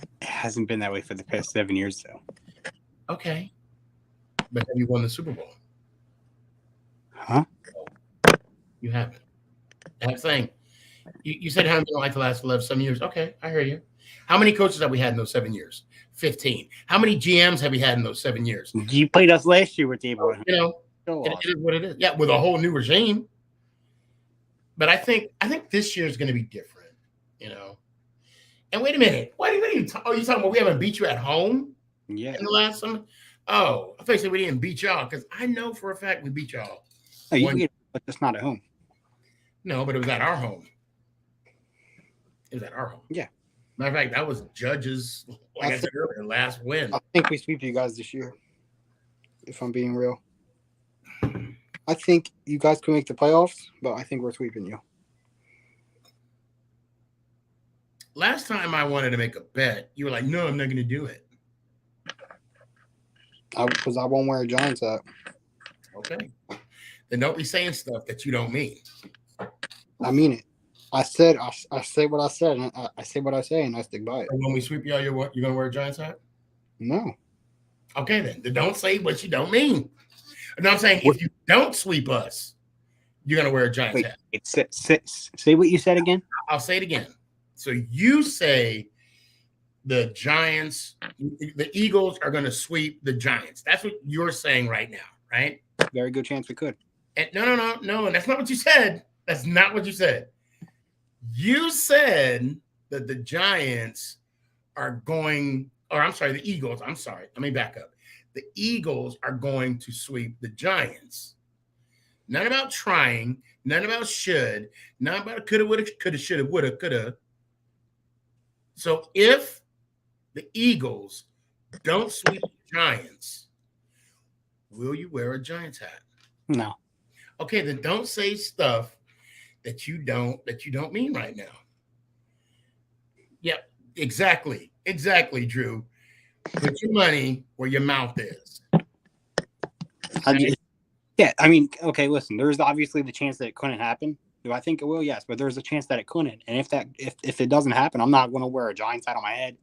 It hasn't been that way for the past 7 years, though. Okay. But have you won the Super Bowl? Huh? You haven't. I'm saying, you said how many like the last 7 years. Okay, I hear you. How many coaches have we had in those 7 years? 15. How many GMs have we had in those 7 years? You played us last year with Dable. It is what it is. Yeah, with a whole new regime. But I think this year is going to be different, And wait a minute, what are you talking about? We haven't beat you at home? Yeah. In the last summer? Oh, I thought we didn't beat y'all because I know for a fact we beat y'all. No, you beat, but just not at home. No, but it was at our home. It was at our home. Yeah. Matter of fact, that was Judge's, I said earlier, last win. I think we sweep you guys this year, if I'm being real. I think you guys can make the playoffs, but I think we're sweeping you. Last time I wanted to make a bet, you were like, no, I'm not going to do it. Because I won't wear a Giants hat. Okay. Then don't be saying stuff that you don't mean. I mean it. I say what I said, and I say what I say, and I stick by it. And when we sweep y'all, you're going to wear a Giants hat? No. Okay, then don't say what you don't mean. No, I'm saying if you don't sweep us, you're going to wear a Giants hat. Say what you said again. I'll say it again. So you say the Giants, the Eagles are going to sweep the Giants. That's what you're saying right now, right? Very good chance we could. And no. And that's not what you said. That's not what you said. You said that the Giants are going, or I'm sorry, the Eagles. I'm sorry. Let me back up. The Eagles are going to sweep the Giants. None about trying, none about should, none about coulda, woulda, coulda, shoulda, woulda, coulda. So if the Eagles don't sweep the Giants, will you wear a Giants hat? No. Okay, then don't say stuff that you don't mean right now. Yep, exactly, Drew. Put your money where your mouth is. Yeah, I mean, okay, listen, there's obviously the chance that it couldn't happen. Do I think it will? Yes, but there's a chance that it couldn't. And if it doesn't happen, I'm not going to wear a Giants hat on my head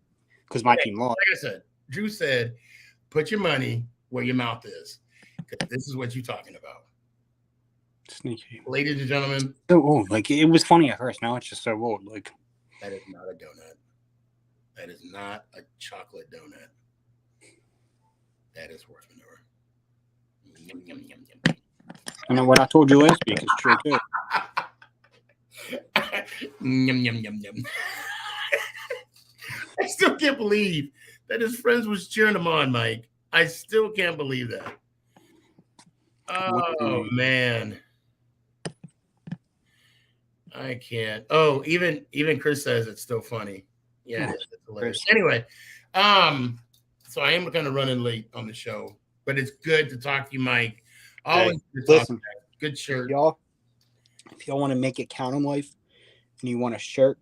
because my team lost. Like I said, Drew said, put your money where your mouth is. This is what you're talking about. Sneaky. Ladies and gentlemen. So old. Like, it was funny at first. Now it's just so old. Like, that is not a donut. That is not a chocolate donut. That is horse manure. Yum, yum, yum, yum. You know what I told you last week is true too. Yum, yum, yum, yum. I still can't believe that his friends was cheering him on, Mike. I still can't believe that. Oh man, I can't. Oh, even Chris says it's still funny. Yeah, it's hilarious. Anyway, so I am kind of running late on the show, but it's good to talk to you, Mike. Always good to talk to you. Good shirt, y'all. If y'all want to make it count in life, and you want a shirt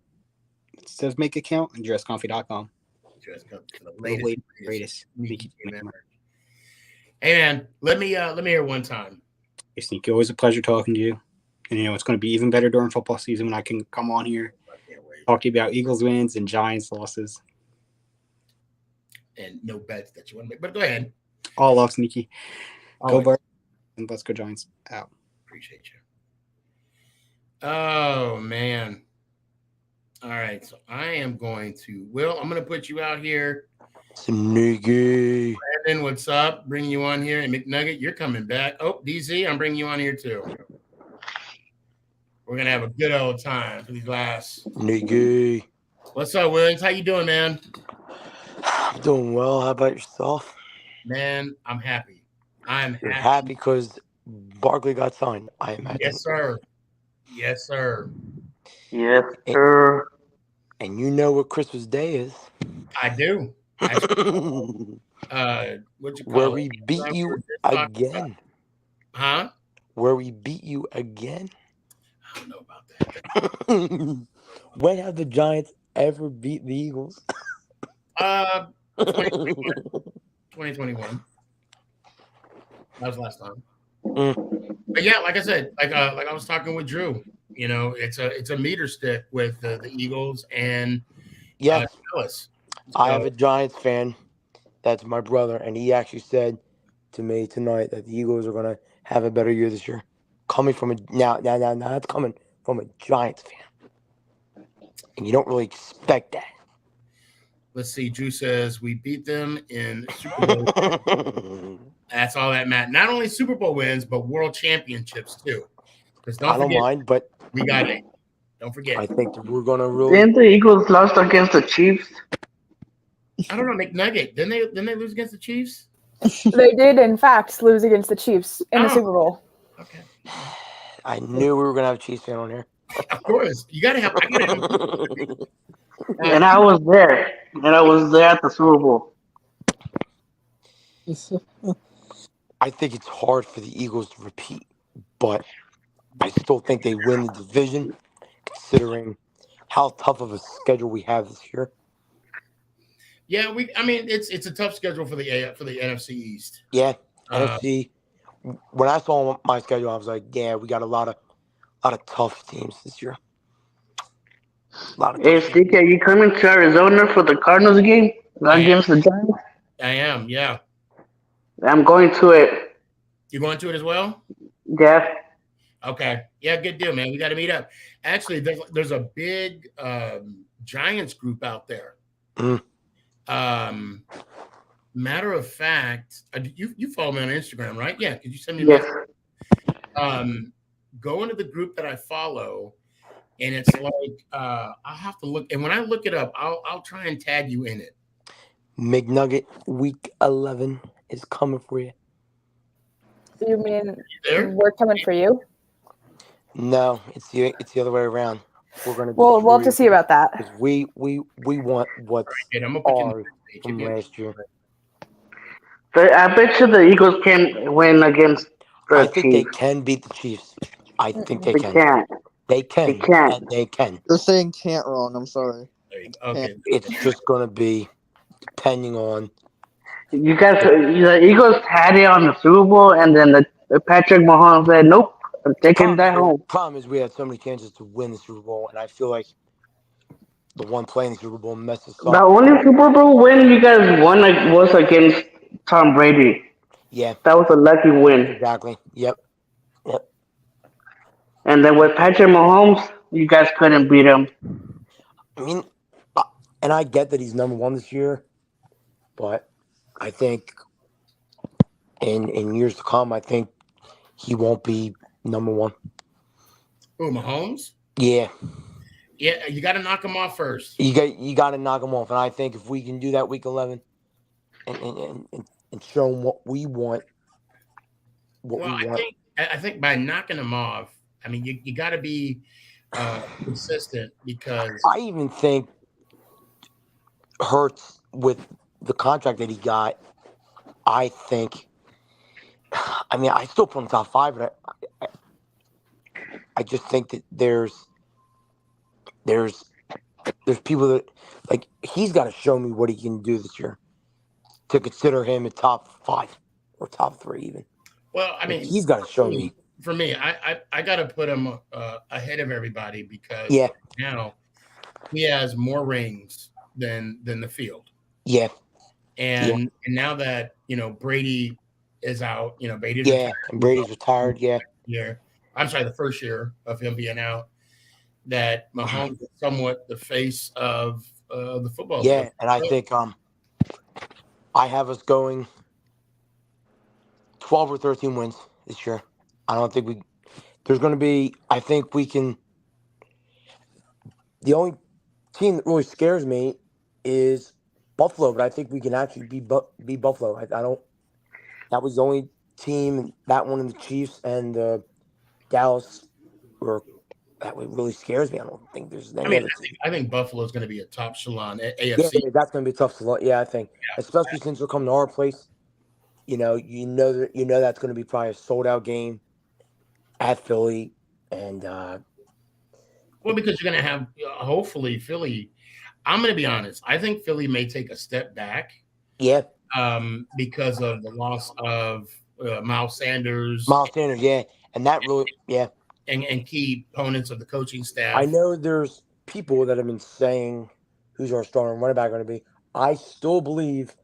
that says "Make It Count," and dresscomfy.com. Dress Comfy, the latest. Hey man, let me hear one time. Hey, Sneaky, always a pleasure talking to you. And you know it's going to be even better during football season when I can come on here, talk to you about Eagles wins and Giants losses. And no bets that you want to make, but go ahead. All love, Sneaky. Go Barkley and let's go Giants. Out. Appreciate you. Oh man. All right, so I am going to I'm going to put you out here. Sneaky. Brandon, what's up? Bringing you on here. And McNugget, you're coming back. Oh, DZ, I'm bringing you on here too. We're going to have a good old time for these last. Sneaky. What's up, Williams? How you doing, man? I'm doing well. How about yourself? Man, I'm happy. You're happy because Barkley got signed, I imagine. Yes, sir. Yes, sir. Yes, sir. And you know what Christmas Day is. I do. Where we beat you again. Huh? Where we beat you again. I don't know about that. When have the Giants ever beat the Eagles? 2021. That was last time. But yeah, like I said, like I was talking with Drew, you know, it's a meter stick with the Eagles and Dallas. I have a Giants fan that's my brother, and he actually said to me tonight that the Eagles are gonna have a better year this year. Coming from now that's coming from a Giants fan. And you don't really expect that. Let's see, Drew says we beat them in Super Bowl. That's all that matters. Not only Super Bowl wins, but world championships too. I don't mind, but we got it. Don't forget. I think that we're gonna really. Didn't the Eagles lost against the Chiefs? I don't know, McNugget. Didn't they lose against the Chiefs? They did, in fact, lose against the Chiefs in the Super Bowl. Okay. I knew we were gonna have a Chiefs fan on here. Of course, you gotta have. And I was there. And I was there at the Super Bowl. I think it's hard for the Eagles to repeat, but I still think they win the division, considering how tough of a schedule we have this year. Yeah, I mean, it's a tough schedule for the NFC East. Yeah, NFC. When I saw my schedule, I was like, yeah, we got a lot of tough teams this year. Hey, Steve, are you coming to Arizona for the Cardinals game against the Giants? I am, yeah. I'm going to it. You're going to it as well? Yeah. Okay. Yeah, good deal, man. We got to meet up. Actually, there's a big Giants group out there. Matter of fact, you follow me on Instagram, right? Yeah. Could you send me a message? Go into the group that I follow, and it's like I'll have to look. And when I look it up, I'll try and tag you in it. McNugget Week 11 is coming for you. You mean There? we're coming for you? No, it's the other way around. We're gonna. Well, we'll have to see about that. Because we want what's Good. I'm gonna put you in the ours page. from last year. So I bet you the Eagles can win against I the think they Chiefs. can beat the Chiefs. I think they They can. can't. They can. They can't. And they can. You're saying can't wrong. I'm sorry. There you go. Okay. It's just gonna be depending on. You guys, the Eagles had it on the Super Bowl, and then the Patrick Mahomes said, "Nope, I'm taking that home." Problem is, we had so many chances to win the Super Bowl, and I feel like the one play in the Super Bowl messed us up. The only Super Bowl win you guys won was against Tom Brady. Yeah, that was a lucky win. Exactly. Yep. And then with Patrick Mahomes, you guys couldn't beat him. I mean, and I get that he's number one this year, but I think in years to come, I think he won't be number one. Who, Mahomes? Yeah. Yeah, you got to knock him off first. You got to knock him off, and I think if we can do that week 11 and show him what we want, I think by knocking him off, I mean you got to be consistent because I even think Hurts with the contract that he got. I think. I mean, I still put him top 5, but I just think that there's people that like he's got to show me what he can do this year to consider him a top 5 or top 3 even. Well, I mean, he's got to show me. For me, I got to put him ahead of everybody because now he has more rings than the field. Yeah. And now that Brady is out, Brady's and Brady's retired. Yeah. I'm sorry, the first year of him being out, that Mahomes is somewhat the face of the football. Yeah, and I think I have us going 12 or 13 wins this year. I don't think there's going to be. I think we can. The only team that really scares me is Buffalo, but I think we can actually beat Buffalo. I don't. That was the only team, that one, and the Chiefs and Dallas were. That really scares me. I don't think there's any other team. I think Buffalo is going to be a top echelon AFC. Yeah, that's going to be tough. Yeah, I think, especially since they're coming to our place. You know that's going to be probably a sold out game at Philly, and well, because you're going to have hopefully Philly. I'm going to be honest. I think Philly may take a step back. Yeah. Because of the loss of Miles Sanders. Yeah, and that really, and key opponents of the coaching staff. I know there's people that have been saying who's our starting running back going to be. I still believe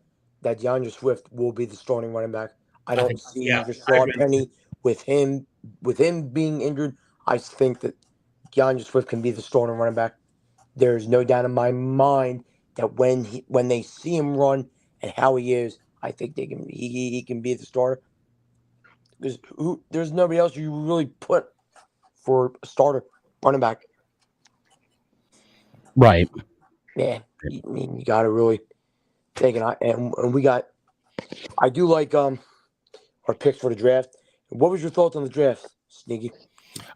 that DeAndre Swift will be the starting running back. I don't see Rashad Penny with him being injured. I think that DeAndre Swift can be the starting running back. There's no doubt in my mind that when they see him run and how he is, I think he can be the starter. Because there's nobody else you really put for a starter running back. Right. Yeah. You got to really take it out. And we got – I do like our picks for the draft. What was your thoughts on the draft, Sneaky?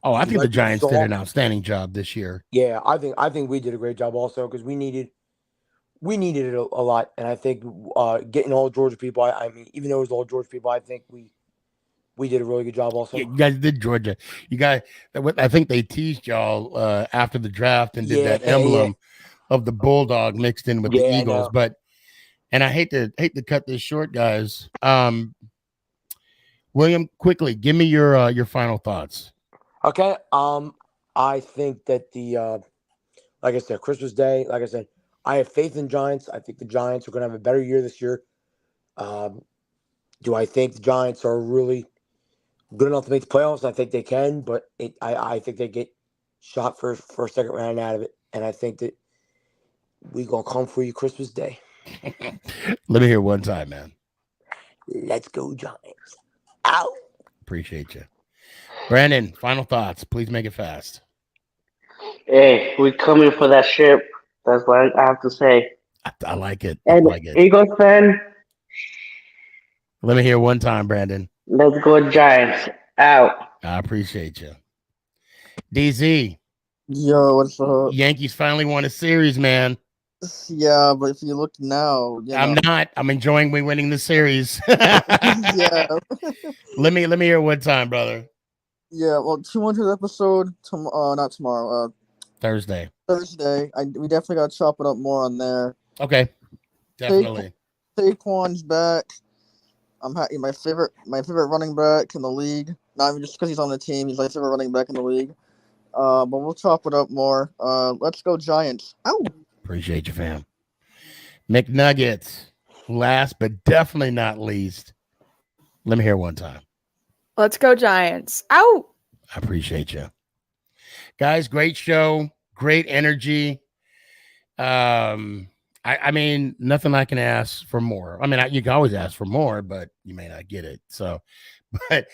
Oh, I think the Giants did an outstanding job this year. Yeah, I think we did a great job also because we needed it a lot. And I think getting all Georgia people, I mean, even though it was all Georgia people, I think we did a really good job also. Yeah, you guys did Georgia. You guys, I think they teased y'all after the draft and did that emblem of the Bulldog mixed in with the Eagles. And I hate to cut this short, guys. William, quickly, give me your final thoughts. Okay. I think that like I said, Christmas Day, like I said, I have faith in Giants. I think the Giants are going to have a better year this year. Do I think the Giants are really good enough to make the playoffs? I think they can, but I think they get shot for a second round out of it. And I think that we're going to come for you Christmas Day. Let me hear one time, man. Let's go, Giants. Ow. Appreciate you. Brandon, final thoughts. Please make it fast. Hey, we coming for that ship. That's what I have to say. I like it. I And like it. Eagles fan, Let me hear one time, Brandon. let's go Giants. Out. I appreciate you. DZ, Yo, what's up? Yankees finally won a series, man. Yeah, but if you look now, I'm not. I'm enjoying we winning the series. yeah, Let me hear one time, brother. yeah. Well, 200th episode. Not tomorrow. Thursday. Thursday. We definitely got to chop it up more on there. Okay. Definitely. Saquon's back. I'm happy. My favorite running back in the league. Not even just because he's on the team. He's my favorite running back in the league. But we'll chop it up more. Let's go Giants. Ow. Appreciate you, fam. McNuggets, last but definitely not least. Let me hear one time. Let's go Giants. Ow. I appreciate you. Guys, great show. Great energy. I mean, nothing I can ask for more. I mean, you can always ask for more, but you may not get it. So, but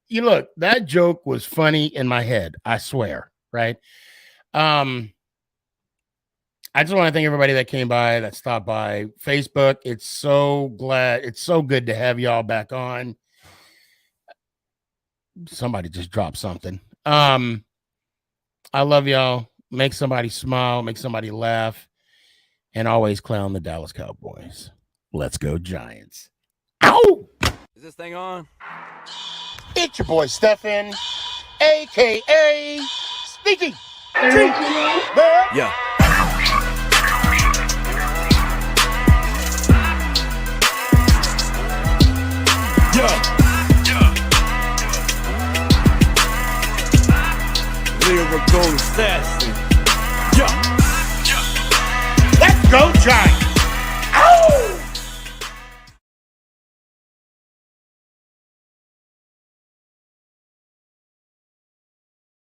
you look, that joke was funny in my head. I swear. Right. I just want to thank everybody that came by, that stopped by. Facebook, it's so good to have y'all back on. Somebody just dropped something. I love y'all. Make somebody smile, make somebody laugh, and always clown the Dallas Cowboys. Let's go Giants. Ow! Is this thing on? It's your boy Stefan, a.k.a. SneakyG. Yeah. Lyrical assassin. Let's go Giants.